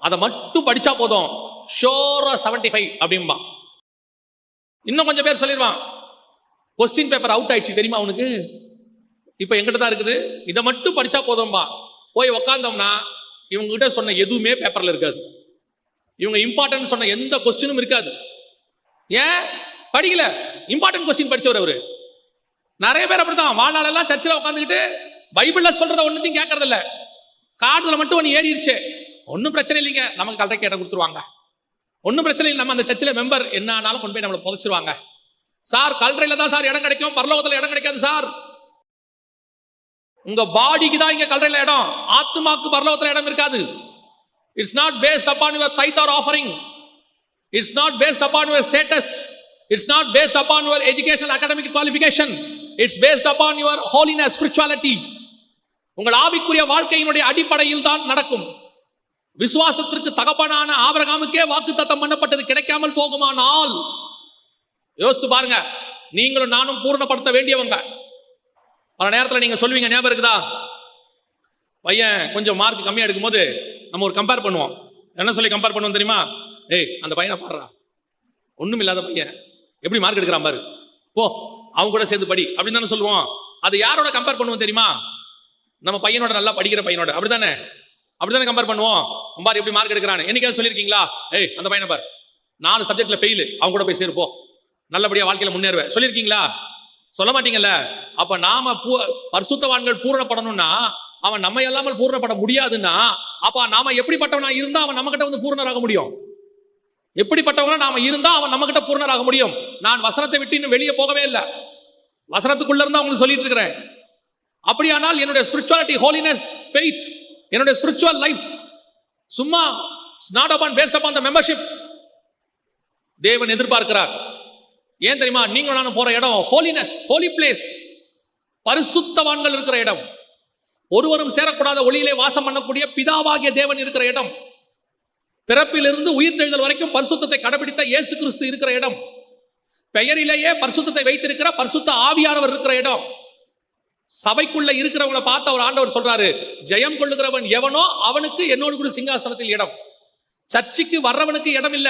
அதை மட்டும் படிச்சா போதும், ஷோரா 75 அப்படின்பா. இன்னும் கொஞ்சம் பேர் சொல்லிடுவான், கொஸ்டின் பேப்பர் அவுட் ஆயிடுச்சு தெரியுமா அவனுக்கு, இப்ப எங்கிட்ட தான் இருக்குது, இதை மட்டும் படிச்சா போதும்பா. போய் உக்காந்தோம்னா இவங்க கிட்ட சொன்ன எதுவுமே பேப்பர்ல இருக்காது. இவங்க இம்பார்ட்டன்ட் சொன்ன எந்த கொஸ்டினும் இருக்காது. ஏன் படிக்கல? இம்பார்ட்டன்ட் கொஸ்டின் படிச்சவர் அவரு. நிறைய பேர் அப்படித்தான் வாழ்நாளெல்லாம் சர்ச்சில் உட்காந்துக்கிட்டு பைபிள்ல சொல்றத ஒன்னுத்தையும் கேட்கறது இல்ல. கார்டுல மட்டும் ஒன்று ஏறிடுச்சு, ஒன்றும் பிரச்சனை இல்லைங்க, நமக்கு கலெக்டர் இடம் கொடுத்துருவாங்க, ஒன்றும் பிரச்சனை இல்லை, நம்ம அந்த சர்ச்சில் மெம்பர் என்ன ஆனாலும் கொண்டு போய் நம்மளை புதைச்சிருவாங்க. சார் கல்றையில தான் சார் இடம் கிடைக்கும், பரலோகத்தில் இடம் கிடைக்காது சார். உங்க பாடிக்கு தான் இங்க கல்றையில இடம், ஆத்மாக்கு பரலோகத்தில் இடம் இருக்காது. It's not based upon your tithe R offering, it's not based upon your status, it's not based upon your educational academic qualification, it's based upon your holiness spirituality. உங்கள் ஆவிக்குரிய வாழ்க்கையினுடைய அடிப்படையில் தான் நடக்கும். விசுவாசத்திற்கு தகப்பனான ஆபிரகாமுக்கே வாக்குத்தத்தம் பண்ணப்பட்டது கிடைக்காமல் போகுமானால் யோசித்து பாருங்க, நீங்களும் நானும் பூர்ணப்படுத்த வேண்டியவங்க. பல நேரத்தில் நீங்க சொல்வீங்க, ஞாபகம் இருக்குதா, பையன் கொஞ்சம் மார்க் கம்மியா எடுக்கும் போது நம்ம ஒரு கம்பேர் பண்ணுவோம். என்ன சொல்லி கம்பேர் பண்ணுவோம் தெரியுமா? ஏய் அந்த பையனை பாடுறா, ஒண்ணும் இல்லாத பையன் எப்படி மார்க் எடுக்கிறான் பாரு, போ அவங்க கூட சேர்ந்து படி அப்படின்னு தானே சொல்லுவோம். அது யாரோட கம்பேர் பண்ணுவோம் தெரியுமா? நம்ம பையனோட, நல்லா படிக்கிற பையனோட. அப்படித்தானே கம்பேர் பண்ணுவோம். பாரு எப்படி மார்க் எடுக்கிறான்னு. என்னைக்காவது சொல்லியிருக்கீங்களா, ஏய் அந்த பையனை பாரு 4 சப்ஜெக்ட்ல ஃபெயில், அவங்க கூட போய் சேருப்போ, நல்லபடியா வாழ்க்கையில முன்னேறுவேன் சொல்லியிருக்கீங்களா? சொல்ல மாட்டீங்கல்ல. அப்ப நாம பரிசுத்தவான்கள் பூரணப்படணும்னா அவன் நம்ம இல்லாமல் பூரணப்பட முடியாதுன்னா, அப்ப நாம எப்படிப்பட்டவனா இருந்தா அவன் நம்ம கிட்ட வந்து பூர்ணராக முடியும்? எப்படிப்பட்டவனா நாம இருந்தா அவன் நம்ம கிட்ட பூர்ணராக முடியும்? நான் வசனத்தை விட்டு இன்னும் வெளியே போகவே இல்லை, வசனத்துக்குள்ள இருந்தா உங்களுக்கு சொல்லிட்டு இருக்கிறேன். அப்படியானால் என்னுடைய ஸ்பிரிச்சுவாலிட்டி, ஹோலினஸ், ஃபெய்த், என்னுடைய ஸ்பிரிச்சுவல் லைஃப் சும்மா it's not upon based upon the membership. தேவன் எதிர்பார்க்கிறார். ஏன் தெரியுமா? நீங்க நானும் போற இடம் ஹோலினஸ், ஹோலி பிளேஸ், பரிசுத்தவான்கள் இருக்கிற இடம், ஒருவரும் சேரக்கூடாத ஒளியிலே வாசம் பண்ணக்கூடிய பிதாவாகிய தேவன் இருக்கிற இடம், பிறப்பிலிருந்து உயிர்த்தெழுதல் வரைக்கும் பரிசுத்தத்தை கடைபிடித்த இயேசு கிறிஸ்து இருக்கிற இடம், பெயரிலேயே பரிசுத்தத்தை வைத்திருக்கிற பரிசுத்த ஆவியானவர் இருக்கிற இடம். சபைக்குள்ள இருக்கிறவங்களை பார்த்து அவர் ஆண்டவர் சொல்றாரு, ஜெயம் கொள்ளுகிறவன் எவனோ அவனுக்கு என்னோடு கூட சிங்காசனத்தில் இடம். சர்ச்சுக்கு வர்றவனுக்கு இடம் இல்ல,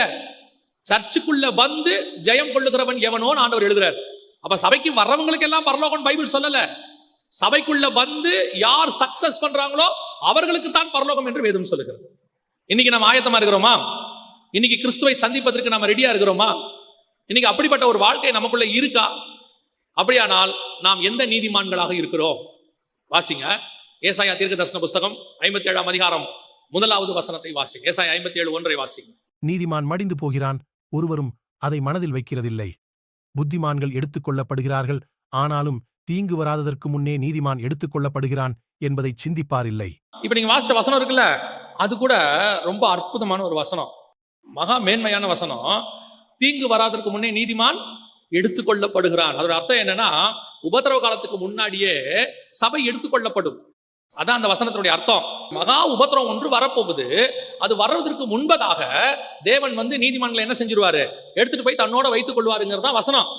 சர்ச்சுக்குள்ள வந்து ஜெயம் கொள்ளுகிறவன் எவனோன்னு ஆண்டவர் எழுதுறார். அப்ப சபைக்கு வர்றவங்களுக்கு எல்லாம் பரலோகம் பைபிள் சொல்லல. சபைக்குள்ள வந்து யார் சக்சஸ் பண்றாங்களோ அவர்களுக்கு தான் பரலோகம் என்று வேதம் சொல்லுகிறது. இன்னைக்கு நம்ம ஆயத்தமா இருக்கிறோமா? இன்னைக்கு கிறிஸ்துவை சந்திப்பதற்கு நம்ம ரெடியா இருக்கிறோமா? இன்னைக்கு அப்படிப்பட்ட ஒரு வாழ்க்கை நமக்குள்ள இருக்கா? அப்படியானால் நாம் எந்த நீதிமான்களாக இருக்கிறோம்? வாசிங்க ஏசாயா தீர்க்க தரிசன புஸ்தகம் 57ஆம் அதிகாரம் 1வது வசனத்தை வாசிங்க. ஏசாயா 57:1 வாசிங்க. நீதிமான் மடிந்து போகிறான், ஒருவரும் அதை மனதில் வைக்கிறதில்லை. புத்திமான்கள் எடுத்துக் கொள்ளப்படுகிறார்கள், ஆனாலும் தீங்கு வராததற்கு முன்னே நீதிமான் எடுத்துக் கொள்ளப்படுகிறான் என்பதை சிந்திப்பாரில்லை. இப்ப நீங்க வாசிச்ச வசனம் இருக்குல்ல, அது கூட ரொம்ப அற்புதமான ஒரு வசனம், மகா மேன்மையான வசனம். தீங்கு வராதற்கு முன்னே நீதிமான் எடுத்துக்கொள்ளப்படுகிறான். அதோட அர்த்தம் என்னன்னா, உபத்திரவ காலத்துக்கு முன்னாடியே சபை எடுத்துக்கொள்ளப்படும். அதான் அந்த வசனத்தினுடைய அர்த்தம். மகா உபத்திரவம் ஒன்று வரப்போகுது. அது வர்றதற்கு முன்பதாக தேவன் வந்து நீதிமான்களை என்ன செஞ்சிருவாரு, எடுத்துட்டு போய் தன்னோட வைத்துக் கொள்வாருங்கிறது தான் வசனம்.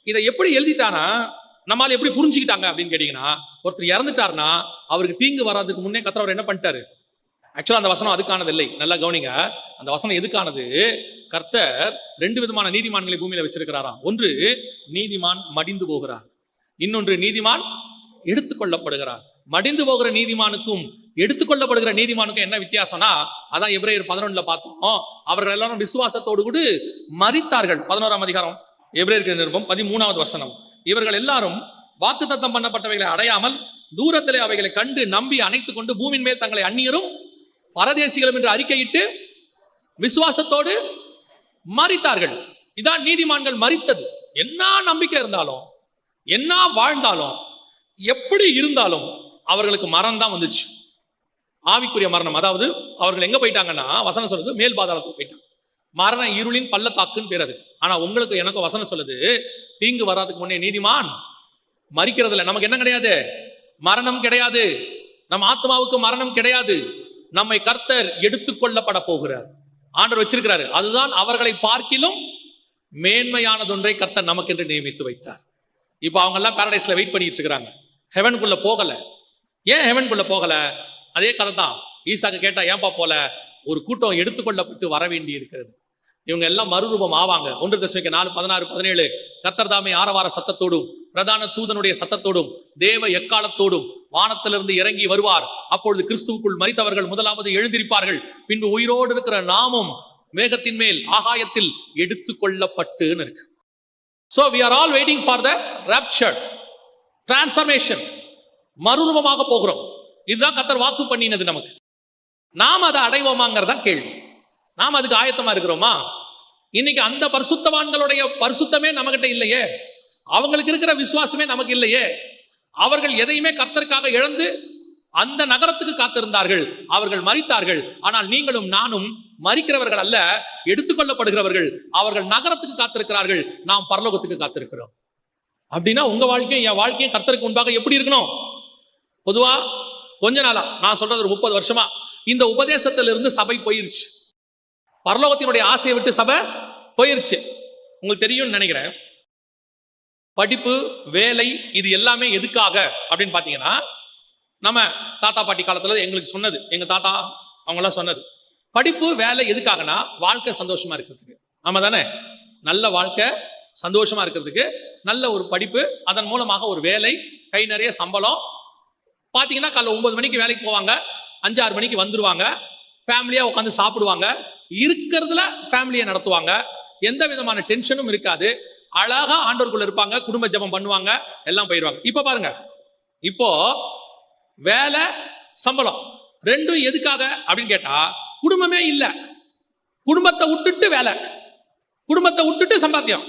இதை எப்படி எழுதிட்டானா, நம்மால எப்படி புரிஞ்சுக்கிட்டாங்க அப்படின்னு கேட்டீங்கன்னா, ஒருத்தர் இறந்துட்டாருன்னா அவருக்கு தீங்கு வராதுக்கு முன்னே கர்த்தர் என்ன பண்ணிட்டாரு. ஆக்சுவலா அந்த வசனம் அதுக்கானது இல்லை, நல்லா கவனிங்க. அந்த வசனம் எதுக்கானது, கர்த்தர் ரெண்டு விதமான நீதிமான்களை பூமியில வச்சிருக்கிறாராம். ஒன்று நீதிமான் மடிந்து போகிறார், இன்னொன்று நீதிமான் எடுத்துக்கொள்ளப்படுகிறார். மடிந்து போகிற நீதிமானுக்கும் எடுத்துக்கொள்ளப்படுகிற நீதிமானுக்கும் என்ன வித்தியாசம்னா, அதான் எபிரேயர் 11 பார்த்தோம். அவர்கள் எல்லாரும் விசுவாசத்தோடு கூட மரித்தார்கள். 11ஆம் அதிகாரம் எபிரேயர் நிருபம் 13வது வசனம். இவர்கள் எல்லாரும் வாக்குத்தத்தம் பண்ணப்பட்டவைகளை அடையாமல் தூரத்திலே அவைகளை கண்டு நம்பி அணைத்துக் கொண்டு பூமியின் மேல் தங்களை அந்நியரும் பரதேசிகளும் என்று அறிக்கையிட்டு விசுவாசத்தோடு மரித்தார்கள். இதான் நீதிமான்கள் மரித்தது. என்ன நம்பிக்கை இருந்தாலும், என்ன வாழ்ந்தாலும், எப்படி இருந்தாலும் அவர்களுக்கு மரணம் தான் வந்துச்சு, ஆவிக்குரிய மரணம். அதாவது அவர்கள் எங்க போயிட்டாங்கன்னா, வசனம் சொல்லுது மேல் பாதாளத்துக்கு போயிட்டாங்க. மரண இருளின் பள்ளத்தாக்குன்னு பேர் அது. ஆனா உங்களுக்கு எனக்கும் வசனம் சொல்லுது, தீங்கு வராதுக்கு முன்னே நீதிமான் மரிக்கிறதுல நமக்கு என்ன கிடையாது, மரணம் கிடையாது. நம் ஆத்மாவுக்கு மரணம் கிடையாது. நம்மை கர்த்தர் எடுத்துக்கொள்ளப்பட போகிறார், ஆண்டவர் வச்சிருக்கிறாரு. அதுதான் அவர்களை பார்க்கிலும் மேன்மையானதொன்றை கர்த்தர் நமக்கு என்று நியமித்து வைத்தார். இப்ப அவங்க எல்லாம் பாரடைஸ்ல வெயிட் பண்ணிட்டு இருக்காங்க, ஹெவனுக்குள்ள போகல. ஏன் ஹெவனுக்குள்ள போகல? அதே கதை தான். ஈசாக்கு கேட்டா ஏன்பா போல, ஒரு கூட்டம் எடுத்துக்கொள்ளப்பட்டு வர வேண்டி இருக்கிறது. இவங்க எல்லாம் மறுரூபம் ஆவாங்க. 1 தெசலோனிக்கேயர் 4:16-17 கர்த்தர் தாமே ஆரவார சத்தத்தோடும் பிரதான தூதனுடைய சத்தத்தோடும் தேவ எக்காலத்தோடும் வானத்திலிருந்து இறங்கி வருவார். அப்பொழுது கிறிஸ்துவுக்குள் மரித்தவர்கள் முதலாவது எழுந்திருப்பார்கள். பின்பு உயிரோடு இருக்கிற நாமும் மேகத்தின் மேல் ஆகாயத்தில் எடுத்துக்கொள்ளப்பட்டுன்னு இருக்கு. So we are all waiting for the rapture, transformation. மறுரூபமாக போகிறோம். இதுதான் கர்த்தர் வாக்கு பண்ணினது நமக்கு. நாம் அதை அடைவோமாங்கிறதா கேள்வி. நாம் அதுக்கு ஆயத்தமா இருக்கிறோமா? இன்னைக்கு அந்த பரிசுத்தவான்களுடைய பரிசுத்தமே நம்மகிட்ட இல்லையே, அவங்களுக்கு இருக்கிற விசுவாசமே நமக்கு இல்லையே. அவர்கள் எதையுமே கர்த்தருக்காக இழந்து அந்த நகரத்துக்கு காத்திருந்தார்கள், அவர்கள் மரித்தார்கள். ஆனால் நீங்களும் நானும் மரிக்கிறவர்கள் அல்ல, எடுத்துக்கொள்ளப்படுகிறவர்கள். அவர்கள் நகரத்துக்கு காத்திருக்கிறார்கள், நாம் பரலோகத்துக்கு காத்திருக்கிறோம். அப்படின்னா உங்க வாழ்க்கையும் என் வாழ்க்கையும் கர்த்தருக்கு முன்பாக எப்படி இருக்கணும்? பொதுவா கொஞ்ச நாளா நான் சொல்றது ஒரு 30 வருஷமா இந்த உபதேசத்திலிருந்து சபை போயிருச்சு. பரலோகத்தினுடைய ஆசையை விட்டு சபை போயிருச்சு. உங்களுக்கு தெரியும்னு நினைக்கிறேன். படிப்பு, வேலை, இது எல்லாமே எதுக்காக அப்படின்னு பாத்தீங்கன்னா, நம்ம தாத்தா பாட்டி காலத்துல எங்களுக்கு சொன்னது, எங்க தாத்தா அவங்கெல்லாம் சொன்னது, படிப்பு வேலை எதுக்காகனா வாழ்க்கை சந்தோஷமா இருக்கிறதுக்கு. ஆமா தானே? நல்ல வாழ்க்கை சந்தோஷமா இருக்கிறதுக்கு நல்ல ஒரு படிப்பு, அதன் மூலமாக ஒரு வேலை, கை நிறைய சம்பளம். பாத்தீங்கன்னா காலைல 9 மணிக்கு வேலைக்கு போவாங்க, 5-6 மணிக்கு வந்துருவாங்க, ஃபேமிலியா உட்காந்து சாப்பிடுவாங்க, இருக்கிறதுல ஃபேமிலியை நடத்துவாங்க, எந்த விதமான டென்ஷனும் இருக்காது, அழகா ஆண்டவருக்குள்ள இருப்பாங்க, குடும்ப ஜெபம் பண்ணுவாங்க, எல்லாம் போயிடுவாங்க. இப்ப பாருங்க, இப்போ வேலை சம்பளம் ரெண்டும் எதுக்காக அப்படின்னு கேட்டா, குடும்பமே இல்ல, குடும்பத்தை விட்டுட்டு வேலை, குடும்பத்தை விட்டுட்டு சம்பாத்தியம்.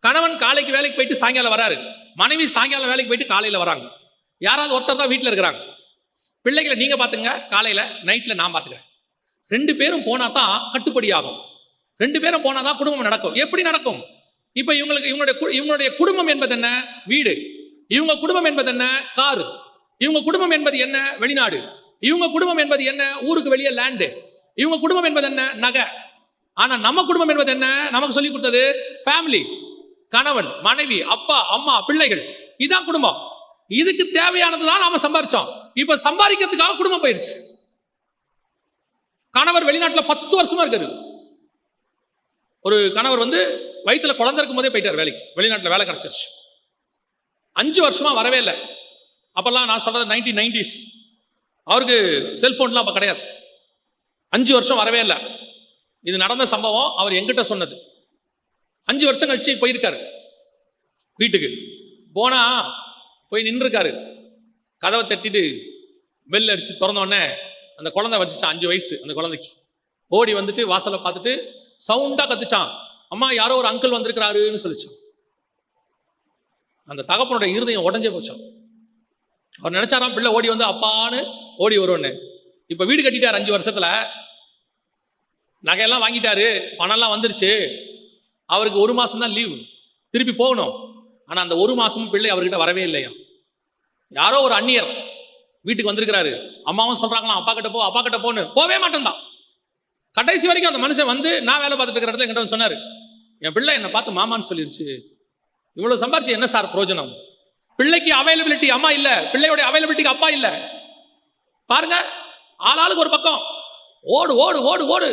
கணவன் காலைக்கு வேலைக்கு போயிட்டு சாயங்காலம் வராரு, மனைவி சாயங்காலம் வேலைக்கு போயிட்டு காலையில வராங்க. யாராவது ஒருத்தர் தான் வீட்டில் இருக்கிறாங்க. பிள்ளைகளை நீங்க பாத்துங்க, காலையில நைட்ல நான் பாத்துக்கிறேன். 2 பேரும் போனா தான் கட்டுப்படி ஆகும். 2 பேரும் போனா தான் குடும்பம் நடக்கும். எப்படி நடக்கும்? இப்ப இவங்களுடைய குடும்பம் என்பது என்ன? வீடு. இவங்க குடும்பம் என்பது என்ன? காரு. இவங்க குடும்பம் என்பது என்ன? வெளிநாடு. இவங்க குடும்பம் என்பது என்ன? ஊருக்கு வெளியே லேண்டு. இவங்க குடும்பம் என்பது என்ன? நகை. ஆனா நம்ம குடும்பம் என்பது என்ன? நமக்கு சொல்லி கொடுத்தது ஃபேமிலி, கணவன், மனைவி, அப்பா, அம்மா, பிள்ளைகள். இதுதான் குடும்பம். இதுக்கு தேவையானதுதான் நாம சம்பாரிச்சோம். இப்ப சம்பாதிக்கிறதுக்காக குடும்பம் போயிருச்சு. கணவர் வெளிநாட்டுல 10 வருஷமா இருக்காரு. ஒரு கணவர் வந்து வயிற்றுல குழந்தை இருக்கும் போதே போயிட்டார் வேலைக்கு, வெளிநாட்டுல வேலை கிடைச்சிருச்சு. 5 வருஷமா வரவே இல்லை. அப்பெல்லாம் நான் சொல்றது 1990s. அவருக்கு செல்போன்லாம் அப்ப கிடையாது. 5 வருஷம் வரவே இல்லை. இது நடந்த சம்பவம், அவர் எங்கிட்ட சொன்னது. 5 வருஷம் கழிச்சு போயிருக்காரு வீட்டுக்கு. போனா போய் நின்றுருக்காரு, கதவை தட்டிட்டு பெல் அடிச்சு திறந்த உடனே அந்த குழந்தை வச்சுச்சான், 5 வயசு அந்த குழந்தைக்கு. ஓடி வந்துட்டு வாசலை பார்த்துட்டு சவுண்டா கத்துச்சான், அம்மா யாரோ ஒரு அங்கிள் வந்திருக்கிறாருன்னு சொல்லிச்சான். அந்த தகப்பனுடைய இருதயம் உடஞ்சே போச்சோம். அவர் நினைச்சாராம் பிள்ளை ஓடி வந்து அப்பான்னு ஓடி வரும்னு. இப்ப வீடு கட்டிட்டார் 5 வருஷத்துல, நகையெல்லாம் வாங்கிட்டாரு, பணம்லாம் வந்துருச்சு. அவருக்கு 1 மாசம் தான் லீவு, திருப்பி போகணும். ஆனா அந்த 1 மாசமும் பிள்ளை அவர்கிட்ட வரவே இல்லையா. யாரோ ஒரு அந்நியர் வீட்டுக்கு வந்திருக்கிறாரு. அம்மாவும் சொல்றாங்களாம் அப்பா கிட்ட போ, அப்பா கிட்ட போன்னு. போவே மாட்டேன் தான். கடைசி வரைக்கும் அந்த மனுஷன் வந்து நான் வேலை பார்த்துட்டு இருக்கிற இடத்துல என்கிட்ட வந்து சொன்னாரு, என் பிள்ளை என்னை பார்த்து மாமான்னு சொல்லிருச்சு. இவ்வளவு சம்பாரிச்சு என்ன சார் பிரயோஜனம்? பிள்ளைக்கு அவைலபிலிட்டி அம்மா இல்ல, பிள்ளையோட அவைலபிலிட்டிக்கு அப்பா இல்ல. பாருங்க, ஆளாளுக்கு ஒரு பக்கம் ஓடு ஓடு ஓடு ஓடு.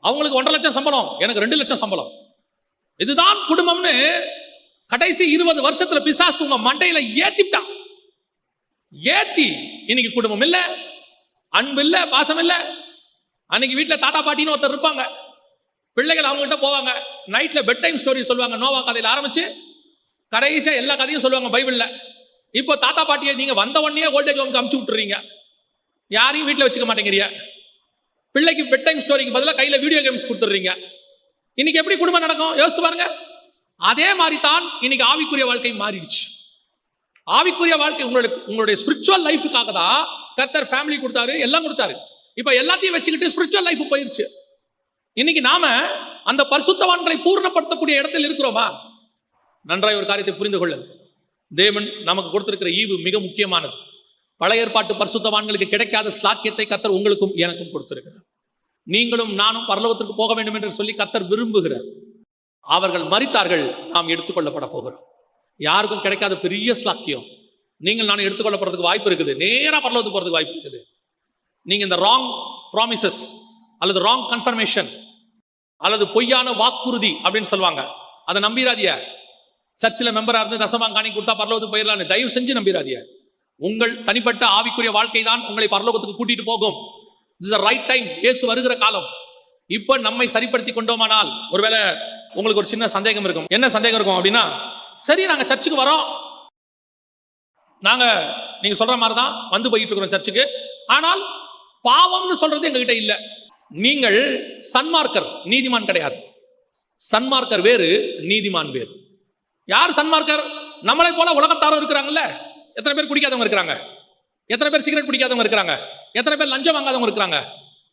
அவங்களுக்கு 1.5 லட்சம் சம்பளம், எனக்கு 2 லட்சம் சம்பளம். இதுதான் குடும்பம்னு கடைசி 20 வருஷத்துல பிசாசு உங்க மண்டையில ஏத்திட்டான். ஏத்தி இன்னைக்கு குடும்பம் இல்ல, அன்பு இல்ல, பாசம் இல்ல. அன்னைக்கு வீட்டுல தாத்தா பாட்டின்னு ஒருத்தர் இருப்பாங்க, பிள்ளைகள் அவங்க கிட்ட போவாங்க, நைட்ல பெட் டைம் ஸ்டோரி சொல்லுவாங்க. நோவா கதையில ஆரம்பிச்சு கடைசியா எல்லா கதையும் சொல்லுவாங்க பைபிள்ல. இப்போ தாத்தா பாட்டியை நீங்க வந்த உடனே ஓல்டேஜ் ஹோம்க்கு அமுச்சு விட்டுறீங்க, யாரையும் வீட்டுல வச்சுக்க மாட்டேங்கிறீங்க. பிள்ளைக்கு பெட் டைம் ஸ்டோரிக்கு பதிலாக கையில வீடியோ கேம்ஸ் கொடுத்துறீங்க. இன்னைக்கு எப்படி குடும்பம் நடக்கும் யோசிச்சு பாருங்க. அதே மாதிரி தான் இன்னைக்கு ஆவிக்குரிய வாழ்க்கை மாறிடுச்சு. ஆவிக்குரிய வாழ்க்கை உங்களுடைய ஸ்பிரிச்சுவல் லைஃபுக்காக தான் கர்த்தர் ஃபேமிலி கொடுத்தாரு, எல்லாம் கொடுத்தாரு. இப்ப எல்லாத்தையும் வச்சுக்கிட்டு ஸ்பிரிச்சுவல் லைஃப் போயிருச்சு. இன்னைக்கு நாம அந்த பரிசுத்தவான்களை பூர்ணப்படுத்தக்கூடிய இடத்தில் இருக்கிறோமா? நன்றாய் ஒரு காரியத்தை புரிந்து கொள்ளுங்க. தேவன் நமக்கு கொடுத்திருக்கிற ஈவு மிக முக்கியமானது. பழைய ஏற்பாட்டு பரிசுத்தவான்களுக்கு கிடைக்காத ஸ்லாக்கியத்தை கர்த்தர் உங்களுக்கும் எனக்கும் கொடுத்திருக்கிறார். நீங்களும் நானும் பரலோகத்திற்கு போக வேண்டும் என்று சொல்லி கர்த்தர் விரும்புகிறார். அவர்கள் மரித்தார்கள், நாம் எடுத்துக்கொள்ளப்பட போகிறோம். யாருக்கும் கிடைக்காத பெரிய ஸ்லாக்கியம். நீங்கள் நானும் எடுத்துக்கொள்ளப்படுறதுக்கு வாய்ப்பு இருக்குது, நேரா பரலோகத்துக்கு போறதுக்கு வாய்ப்பு இருக்குது. நீங்க இந்த ராங் ப்ராமிசஸ் அல்லது ராங் கன்ஃபர்மேஷன் அல்லது பொய்யான வாக்குறுதி அப்படின்னு சொல்லுவாங்க, அதை நம்பிராதிய. சர்ச்சில் மெம்பரா இருந்து தசமாங்காணி கொடுத்தா பரலோகத்துக்கு போயிடலான்னு தயவு செஞ்சு நம்பிராதிய. உங்கள் தனிப்பட்ட ஆவிக்குரிய வாழ்க்கை தான் உங்களை பரலோகத்துக்கு கூட்டிட்டு போகும். This is the right time. இயேசு வருகிற காலம். இப்ப நம்மை சரிப்படுத்தி கொண்டோமானால், ஒருவேளை உங்களுக்கு ஒரு சின்ன சந்தேகம் இருக்கும். என்ன சந்தேகம் இருக்கும் அப்படின்னா, சரி நாங்க சர்ச்சுக்கு வரோம், நாங்க நீங்க சொல்ற மாதிரி தான் வந்து போயிட்டு இருக்கிறோம் சர்ச்சுக்கு, ஆனால் பாவம்னு சொல்றது எங்க கிட்ட இல்ல. நீங்கள் சன்மார்க்கர், நீதிமான் கிடையாது. சன்மார்க்கர் வேறு, நீதிமான் வேறு. யார் சன்மார்க்கர்? நம்மளை போல உலகத்தாரும் இருக்கிறாங்கல்ல. எத்தனை பேர் குடிக்காதவங்க இருக்கிறாங்க? எத்தனை பேர் சிகரெட் பிடிக்காதவங்க இருக்கிறாங்க? எத்தனை பேர் லஞ்சம் வாங்காதவங்க இருக்கிறாங்க?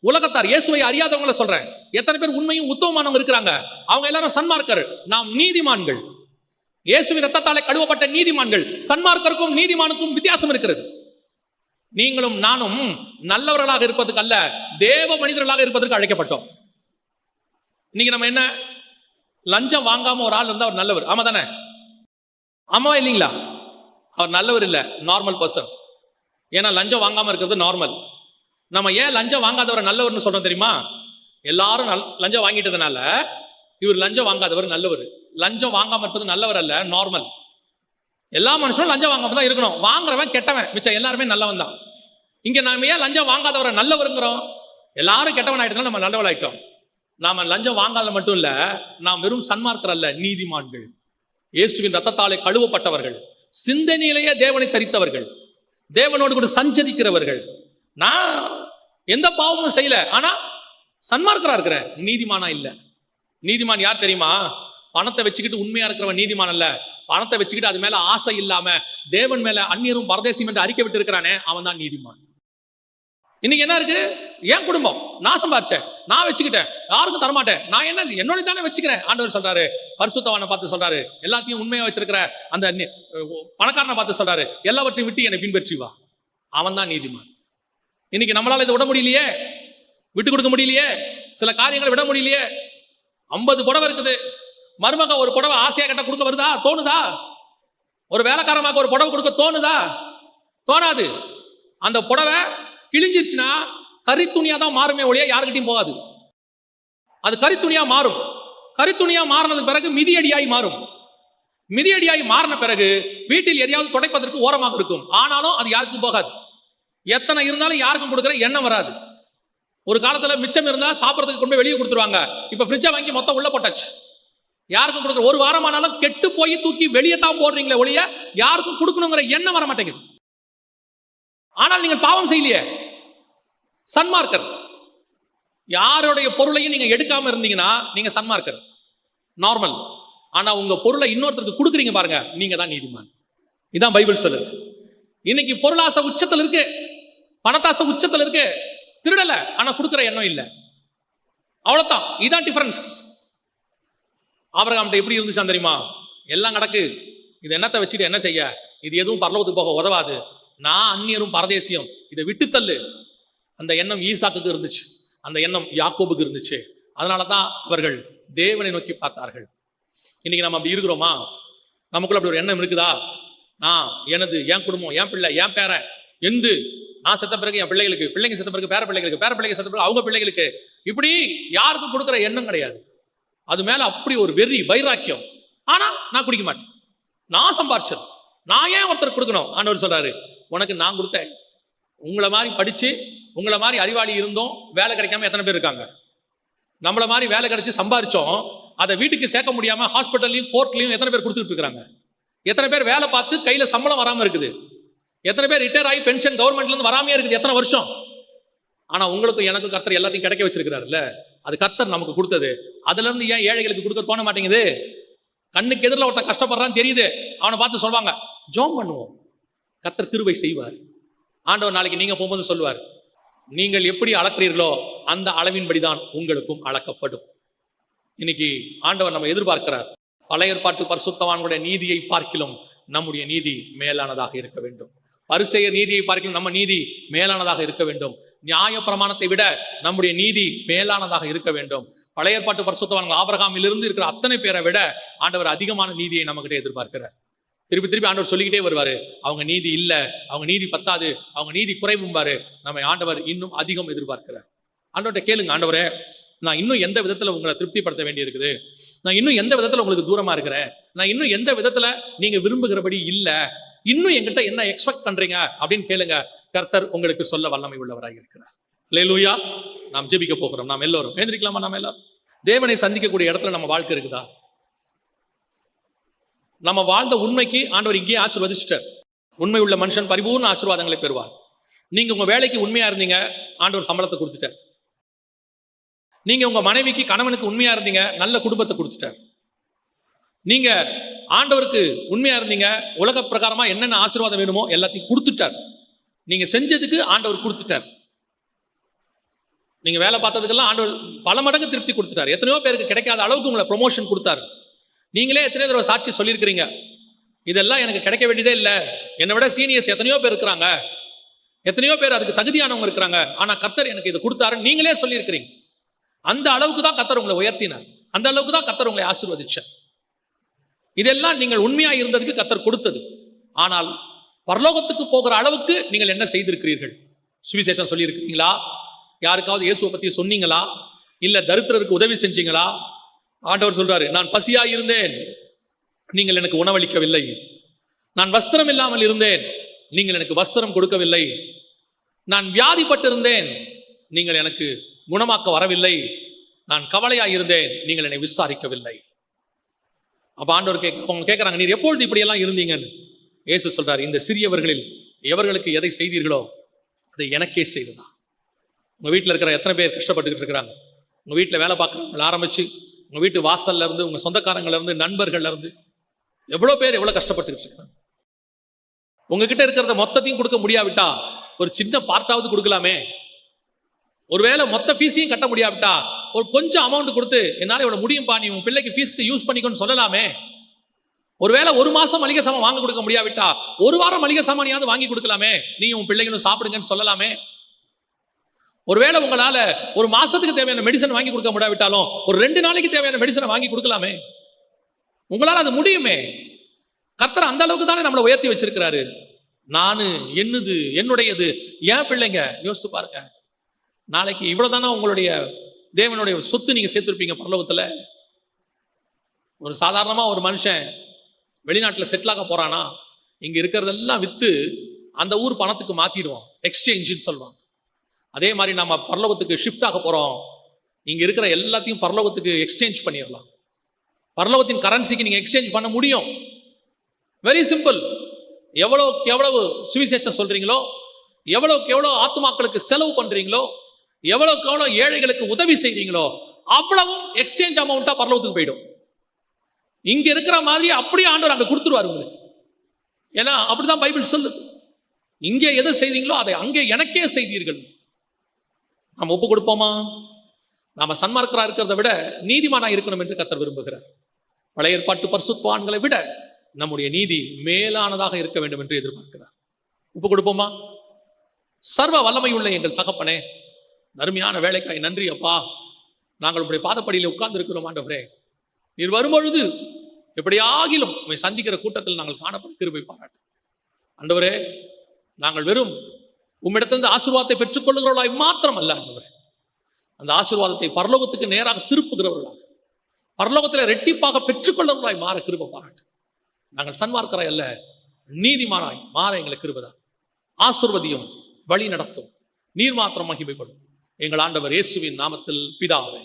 உலகத்தார், இயேசுவை அறியாதவங்களை சொல்றேன். எத்தனை பேர் உண்மையும் உத்தமமானவங்க இருக்கிறாங்க? அவங்க எல்லாரும் சன்மார்க்கர். நாம் நீதிமான்கள், இயேசுவின் ரத்தத்தாலே கழுவப்பட்ட நீதிமான்கள். சன்மார்க்கருக்கும் நீதிமானுக்கும் வித்தியாசம் இருக்கிறது. நீங்களும் நானும் நல்லவர்களாக இருப்பதற்கு அல்ல, தேவ மனிதர்களாக இருப்பதற்கு அழைக்கப்பட்டோம். இன்னைக்கு நம்ம என்ன, லஞ்சம் வாங்காம ஒரு ஆள் இருந்தா அவர் நல்லவர், ஆமா தானே? ஆமாவா இல்லைங்களா? அவர் நல்லவர் இல்ல, நார்மல் பர்சன். ஏன்னா லஞ்சம் வாங்காம இருக்கிறது நார்மல். நம்ம ஏன் லஞ்சம் வாங்காதவரை நல்லவர்னு சொல்றோம் தெரியுமா? எல்லாரும் லஞ்சம் வாங்கிட்டதுனால இவர் லஞ்சம் வாங்காதவர் நல்லவர். லஞ்சம் வாங்காம இருப்பது நல்லவர் அல்ல, நார்மல். எல்லா மனுஷனும் லஞ்சம் வாங்காம தான் இருக்கணும். வாங்குறவன் கெட்டவன், மிச்சம் எல்லாருமே நல்லவன் தான். இங்க நாம ஏன் லஞ்சம் வாங்காதவரை நல்லவருங்கிறோம்? எல்லாரும் கெட்டவன் ஆயிட்டதுனால நம்ம நல்லவள் ஆயிட்டோம். நாம லஞ்சம் வாங்காத மட்டும் இல்ல, நாம் வெறும் சன்மார்க்கர் அல்ல, நீதிமான்கள். இயேசுவின் ரத்தத்தாலே கழுவப்பட்டவர்கள், சிந்தனையிலேயே தேவனை தரித்தவர்கள், தேவனோடு கூட சஞ்சரிக்கிறவர்கள். நான் எந்த பாவமும் செய்யல, ஆனா சன்மார்க்கரா இருக்கிறேன், நீதிமானா இல்ல. நீதிமான் யார் தெரியுமா? பணத்தை வச்சுக்கிட்டு உண்மையா இருக்கிறவன் நீதிமான் அல்ல. பணத்தை வச்சுக்கிட்டு அது மேல ஆசை இல்லாம தேவன் மேல அந்நியரும் பரதேசியும் என்று அறிக்கை விட்டு இருக்கிறானே, அவன் தான் நீதிமான். இன்னைக்கு என்ன இருக்கு? என் குடும்பம், நான் சம்பாரிச்சேன், நான் வச்சுக்கிட்டேன், யாருக்கும் தரமாட்டேன், நான் என்ன என்னோட தானே வச்சுக்கிறேன். ஆண்டவர் சொல்றாரு, பரிசுத்தவானை பார்த்து சொல்றாரு, எல்லாத்தையும் உண்மையா வச்சிருக்கிற அந்த பணக்காரனை பார்த்து சொல்றாரு, எல்லாவற்றையும் விட்டு என்னை பின்பற்றி வா. அவன் தான் நீதிமான். இன்னைக்கு நம்மளால இதை விட முடியலையே, விட்டு கொடுக்க முடியலையே, சில காரியங்களை விட முடியலையே. 50 புடவை இருக்குது, மருமக ஒரு புடவை ஆசையா கட்ட கொடுக்க வருதா? தோணுதா? ஒரு வேலைக்காரமாக ஒரு புடவை கொடுக்க தோணுதா? தோணாது. அந்த புடவை கிழிஞ்சிருச்சுன்னா கரித்துணியா தான் மாறுமே ஒழிய யாருக்கிட்டையும் போகாது. அது கரித்துணியா மாறும். கரித்துணியா மாறினது பிறகு மிதியடியாய் மாறும். மிதியடியாய் மாறின பிறகு வீட்டில் எதையாவது துடைப்பதற்கு ஓரமாக இருக்கும். ஆனாலும் அது யாருக்கும் போகாது. எத்தனை இருந்தாலும் யாருக்கும் கொடுக்குற எண்ணம் வராது. ஒரு காலத்துல மிச்சம் இருந்தா சாப்பிட்றதுக்கு கொண்டு வெளியே கொடுத்துருவாங்க. இப்ப ஃப்ரிட்ஜை வாங்கி மொத்தம் உள்ள போட்டாச்சு. யாருக்கும் கொடுக்குற, ஒரு வாரமானாலும் கெட்டு போய் தூக்கி வெளியே தான் போடுறீங்களே ஒழிய யாருக்கும் கொடுக்கணுங்கிற எண்ணம் வர மாட்டேங்குது. ஆனால் நீங்கள் பாவம் செய்யலையே, சன்மார்க்கர். யாருடைய பொருளையும் நீங்க எடுக்காம இருந்தீங்கன்னா நீங்க சன்மார்க்கர், நார்மல். ஆனா உங்க பொருளை இன்னொருத்தருக்கு கொடுக்குறீங்க பாருங்க, நீங்க தான் நீதிமான். இதான் பைபிள் சொல்லுது. இன்னைக்கு பொருளாசை உச்சத்துல இருக்கு, பணத்தாசை உச்சத்துல இருக்கு. திருடல, ஆனா கொடுக்குற எண்ணம் இல்லை. அவ்வளவுதான். இதான் டிஃபரன்ஸ். ஆபிரகாம்கிட்ட எப்படி இருந்துச்சான் தெரியுமா? எல்லாம் கிடக்கு, இது என்னத்தை வச்சுட்டு என்ன செய்ய, இது எதுவும் பரலோகத்துக்கு போக உதவாது, நான் அந்நியரும் பரதேசியம், இதை விட்டு தள்ளு. அந்த எண்ணம் ஈசாக்குக்கு இருந்துச்சு, அந்த எண்ணம் யாக்கோபுக்கு இருந்துச்சு. அதனாலதான் அவர்கள் தேவனை நோக்கி பார்த்தார்கள். இன்னைக்கு நம்ம அப்படி இருக்கிறோமா? நமக்குள்ள அப்படி ஒரு எண்ணம் இருக்குதா? நான் எனது, என் குடும்பம், என் பிள்ளை, என் பேரன், எந்து நான் செத்த பிறகு என் பிள்ளைகளுக்கு, பிள்ளைங்க செத்த பிறகு பேர பிள்ளைகளுக்கு, பேர பிள்ளைங்க செத்த பிறகு அவங்க பிள்ளைகளுக்கு, இப்படி யாருக்கும் கொடுக்குற எண்ணம் கிடையாது. அது மேல அப்படி ஒரு வெறி, வைராக்கியம். ஆனா நான் குடிக்க மாட்டேன், நான் சம்பாரிச்சது, நான் ஏன் ஒருத்தர் கொடுக்கணும்? ஆண்டவர் சொல்றாரு, உனக்கு நான் கொடுத்தேன். உங்களை மாதிரி படிச்சு, உங்களை மாதிரி அறிவாளி இருந்தோம், வேலை கிடைக்காம எத்தனை பேர் இருக்காங்க? நம்மள மாதிரி வேலை கிடைச்சு சம்பாரிச்சோம், அதை வீட்டுக்கு சேர்க்க முடியாம ஹாஸ்பிட்டல்லையும் கோர்ட்லையும் எத்தனை பேர் கொடுத்துட்டு இருக்காங்க? எத்தனை பேர் வேலை பார்த்து கையில சம்பளம் வராம இருக்குது? எத்தனை பேர் ரிட்டையர் ஆகி பென்ஷன் கவர்மெண்ட்ல இருந்து வராமையே இருக்குது எத்தனை வருஷம்? ஆனா உங்களுக்கும் எனக்கும் கர்த்தர் எல்லாத்தையும் கிடைக்க வச்சிருக்கிறாருல்ல, அது கர்த்தர் நமக்கு கொடுத்தது. அதுல இருந்து ஏன் ஏழைகளுக்கு கொடுக்க தோண மாட்டேங்குது? கண்ணுக்கு எதிரில் ஒருத்தன் கஷ்டப்படுறான்னு தெரியுது, அவனை பார்த்து சொல்லுவாங்க, ஜோம் பண்ணுவோம், கர்த்தர் கிருபை செய்வார். ஆண்டவர் நாளைக்கு நீங்க போகும்போது சொல்லுவார், நீங்கள் எப்படி அளக்கிறீர்களோ அந்த அளவின்படிதான் உங்களுக்கும் அளக்கப்படும். இன்னைக்கு ஆண்டவர் நம்ம எதிர்பார்க்கிறார். பழைய ஏற்பாட்டு பரிசுத்தவான்களுடைய நீதியை பார்க்கிலும் நம்முடைய நீதி மேலானதாக இருக்க வேண்டும். பரிசேயர் நீதியை பார்க்கிலும் நம்ம நீதி மேலானதாக இருக்க வேண்டும். நியாய பிரமாணத்தை விட நம்முடைய நீதி மேலானதாக இருக்க வேண்டும். பழைய ஏற்பாட்டு பரிசுத்தவான்கள் ஆபிரகாமிலிருந்து இருக்கிற அத்தனை பேரை விட ஆண்டவர் அதிகமான நீதியை நம்மகிட்ட எதிர்பார்க்கிறார். திருப்பி திருப்பி ஆண்டவர் சொல்லிக்கிட்டே வருவாரு, அவங்க நீதி இல்லை, அவங்க நீதி பத்தாது, அவங்க நீதி குறைவும்பாரு. நம்ம ஆண்டவர் இன்னும் அதிகம் எதிர்பார்க்கிறார். ஆண்டவர்கிட்ட கேளுங்க, ஆண்டவரே நான் இன்னும் எந்த விதத்துல உங்களை திருப்திப்படுத்த வேண்டி இருக்குது, நான் இன்னும் எந்த விதத்துல உங்களுக்கு தூரமா இருக்கிறேன், நான் இன்னும் எந்த விதத்துல நீங்க விரும்புகிறபடி இல்ல, இன்னும் என்கிட்ட என்ன எக்ஸ்பெக்ட் பண்றீங்க அப்படின்னு கேளுங்க. கர்த்தர் உங்களுக்கு சொல்ல வல்லமை உள்ளவராக இருக்கிறார். அல்லேலூயா. நாம் ஜெபிக்க போகிறோம். நாம் எல்லோரும் எழுந்திருக்கலாமா? நாம் எல்லாரும் தேவனை சந்திக்கக்கூடிய இடத்துல நம்ம வாழ்க்கை இருக்குதா? நம்ம வாழ்ந்த உண்மைக்கு ஆண்டவர் இங்கே ஆசீர்வதிச்சிட்டார். உண்மை உள்ள மனுஷன் பரிபூர்ண ஆசீர்வாதங்களை பெறுவார். நீங்க உங்க வேலைக்கு உண்மையா இருந்தீங்க, ஆண்டவர் சம்பளத்தை கொடுத்துட்டார். நீங்க உங்க மனைவிக்கு கணவனுக்கு உண்மையா இருந்தீங்க, நல்ல குடும்பத்தை கொடுத்துட்டார். நீங்க ஆண்டவருக்கு உண்மையா இருந்தீங்க, உலக பிரகாரமா என்னென்ன ஆசீர்வாதம் வேணுமோ எல்லாத்தையும் கொடுத்துட்டார். நீங்க செஞ்சதுக்கு ஆண்டவர் கொடுத்துட்டார். நீங்க வேலை பார்த்ததுக்கெல்லாம் ஆண்டவர் பல மடங்கு திருப்தி கொடுத்துட்டார். எத்தனையோ பேருக்கு கிடைக்காத அளவுக்கு உங்களை ப்ரொமோஷன் கொடுத்தாரு. நீங்களே எத்தனையோ தடவை சாட்சி சொல்லியிருக்கிறீங்க, இதெல்லாம் எனக்கு கிடைக்க வேண்டியதே இல்லை, என்னை விட சீனியர்ஸ் எத்தனையோ பேர் இருக்கிறாங்க, எத்தனையோ பேர் அதுக்கு தகுதியானவங்க இருக்கிறாங்க, ஆனா கர்த்தர் எனக்கு இதை கொடுத்தாருன்னு நீங்களே சொல்லியிருக்கிறீங்க. அந்த அளவுக்கு தான் கர்த்தர் உங்களை உயர்த்தினார், அந்த அளவுக்கு தான் கர்த்தர் உங்களை ஆசீர்வதிச்சார். இதெல்லாம் நீங்கள் உண்மையா இருந்ததுக்கு கர்த்தர் கொடுத்தது. ஆனால் பரலோகத்துக்கு போகிற அளவுக்கு நீங்கள் என்ன செய்திருக்கிறீர்கள்? சுவிசேஷம் சொல்லியிருக்கிறீங்களா? யாருக்காவது இயேசுவை பத்தி சொன்னீங்களா? இல்ல தரித்திரருக்கு உதவி செஞ்சீங்களா? ஆண்டவர் சொல்றாரு, நான் பசியா இருந்தேன், நீங்கள் எனக்கு உணவளிக்கவில்லை. நான் வஸ்திரம் இல்லாமல் இருந்தேன், நீங்கள் எனக்கு வஸ்திரம் கொடுக்கவில்லை. நான் வியாதிப்பட்டு இருந்தேன், நீங்கள் எனக்கு குணமாக்க வரவில்லை. நான் கவலையா இருந்தேன், நீங்கள் என்னை விசாரிக்கவில்லை. அப்ப ஆண்டவர் அவங்க கேட்கறாங்க, நீர் எப்பொழுது இப்படி எல்லாம் இருந்தீங்கன்னு. இயேசு சொல்றாரு, இந்த சிறியவர்களில் எவர்களுக்கு எதை செய்தீர்களோ அதை எனக்கே செய்ததான். உங்க வீட்டில் இருக்கிற எத்தனை பேர் கஷ்டப்பட்டுக்கிட்டு இருக்கிறாங்க? உங்க வீட்டில் வேலை பார்க்குறவங்களை ஆரம்பிச்சு, உங்க வீட்டு வாசல்ல இருந்து, உங்க சொந்தக்காரங்கள்ல இருந்து, நண்பர்கள்ல இருந்து எவ்வளவு பேர் எவ்வளவு கஷ்டப்பட்டுக்கிட்டு இருக்கிறாங்க. உங்ககிட்ட இருக்கிறத மொத்தத்தையும் கொடுக்க முடியாவிட்டா ஒரு சின்ன பார்ட்டாவது கொடுக்கலாமே. ஒருவேளை மொத்த ஃபீஸையும் கட்ட முடியாவிட்டா ஒரு கொஞ்சம் அமௌண்ட் கொடுத்து, என்னால இவ்வளவு முடியும்பா, நீ உன் பிள்ளைக்கு ஃபீஸ்க்கு யூஸ் பண்ணிக்கோன்னு சொல்லலாமே. ஒருவேளை ஒரு மாசம் மளிகை சாமான் வாங்க கொடுக்க முடியாவிட்டா ஒரு வாரம் மளிகை சாமானியாவது வாங்கி கொடுக்கலாமே, நீ உன் பிள்ளைகளும் சாப்பிடுங்கன்னு சொல்லலாமே. ஒருவேளை உங்களால ஒரு மாசத்துக்கு தேவையான மெடிசன் வாங்கி கொடுக்க முடியாவிட்டாலும் ஒரு 2 நாளைக்கு தேவையான மெடிசனை வாங்கி கொடுக்கலாமே. உங்களால அது முடியுமே. கர்த்தர் அந்த அளவுக்கு தானே நம்மளை உயர்த்தி வச்சிருக்கிறாரு. நானு, என்னது, என்னுடையது, என் பிள்ளைங்க. யோசித்து பாருங்க, நாளைக்கு இவ்வளவுதானா உங்களுடைய தேவனுடைய சொத்து நீங்க சேர்த்திருப்பீங்க பரலோகத்துல. ஒரு சாதாரணமா ஒரு மனுஷன் வெளிநாட்டுல செட்டில் ஆக போறானா, இங்க இருக்கிறதெல்லாம் வித்து அந்த ஊர் பணத்துக்கு மாத்திடுவோம், எக்ஸ்சேஞ்சுன்னு சொல்லுவாங்க. அதே மாதிரி நம்ம பரலோகத்துக்கு ஷிஃப்ட் ஆக போறோம், இங்க இருக்கிற எல்லாத்தையும் பரலோகத்துக்கு எக்ஸ்சேஞ்ச் பண்ணிடலாம். பரலோகத்தின் கரன்சிக்கு நீங்க எக்ஸ்சேஞ்ச் பண்ண முடியும். Very simple. எவ்வளவுக்கு எவ்வளவு சுவிசேஷம் சொல்றீங்களோ, எவ்வளவுக்கு எவ்வளவு ஆத்துமாக்களுக்கு செலவு பண்றீங்களோ, எவ்வளவுக்கு எவ்வளவு ஏழைகளுக்கு உதவி செய்றீங்களோ, அவ்வளவும் எக்ஸ்சேஞ்ச் அமௌண்டா பரலோகத்துக்கு போயிடும். இங்க இருக்கிற மாதிரி அப்படியே ஆண்டவர் அங்க கொடுத்துருவார் உங்களுக்கு. ஏன்னா அப்படிதான் பைபிள் சொல்லுது. இங்கே எதை செய்தீங்களோ அதை அங்கே எனக்கே செய்தீர்கள். நாம் ஒப்பு கொடுப்போமா? நாம சன்மார்க்கரா இருக்கிறத விட நீதிமானா இருக்கணும் என்று கர்த்தர் விரும்புகிறார். பழைய ஏற்பாட்டு பரிசுத்தவான்களை விட நம்முடைய நீதி மேலானதாக இருக்க வேண்டும் என்று எதிர்பார்க்கிறார். ஒப்பு கொடுப்போமா? சர்வ வல்லமை உள்ள எங்கள் தகப்பனே, அருமையான வேலைக்காய் நன்றி அப்பா. நாங்கள் உங்களுடைய பாதப்படியில் உட்கார்ந்து இருக்கிறோம் ஆண்டவரே. நீர் வரும்பொழுது எப்படியாகிலும் உம்மை சந்திக்கிற கூட்டத்தில் நாங்கள் காணப்படும் கிருபை பாராட்டு ஆண்டவரே. நாங்கள் வெறும் உம்மிடத்திலிருந்து ஆசீர்வாதத்தை பெற்றுக்கொள்ளுகிறவர்களாய் மாத்திரம் அல்ல ஆண்டவரே, அந்த ஆசீர்வாதத்தை பரலோகத்துக்கு நேராக திருப்புகிறவர்களாக, பரலோகத்தில் ரெட்டிப்பாக பெற்றுக்கொள்ளுகிறவர்களாய் மாற கிருபை பாராட்டு. நாங்கள் சன்மார்க்கராய் அல்ல, நீதிமானாய் மாற எங்களுக்கு கிருபைதான். ஆசீர்வதியும், வழி நடத்தும், நீர் மாத்திரம் மகிமைப்படும். எங்கள் ஆண்டவர் இயேசுவின் நாமத்தில் பிதாவே.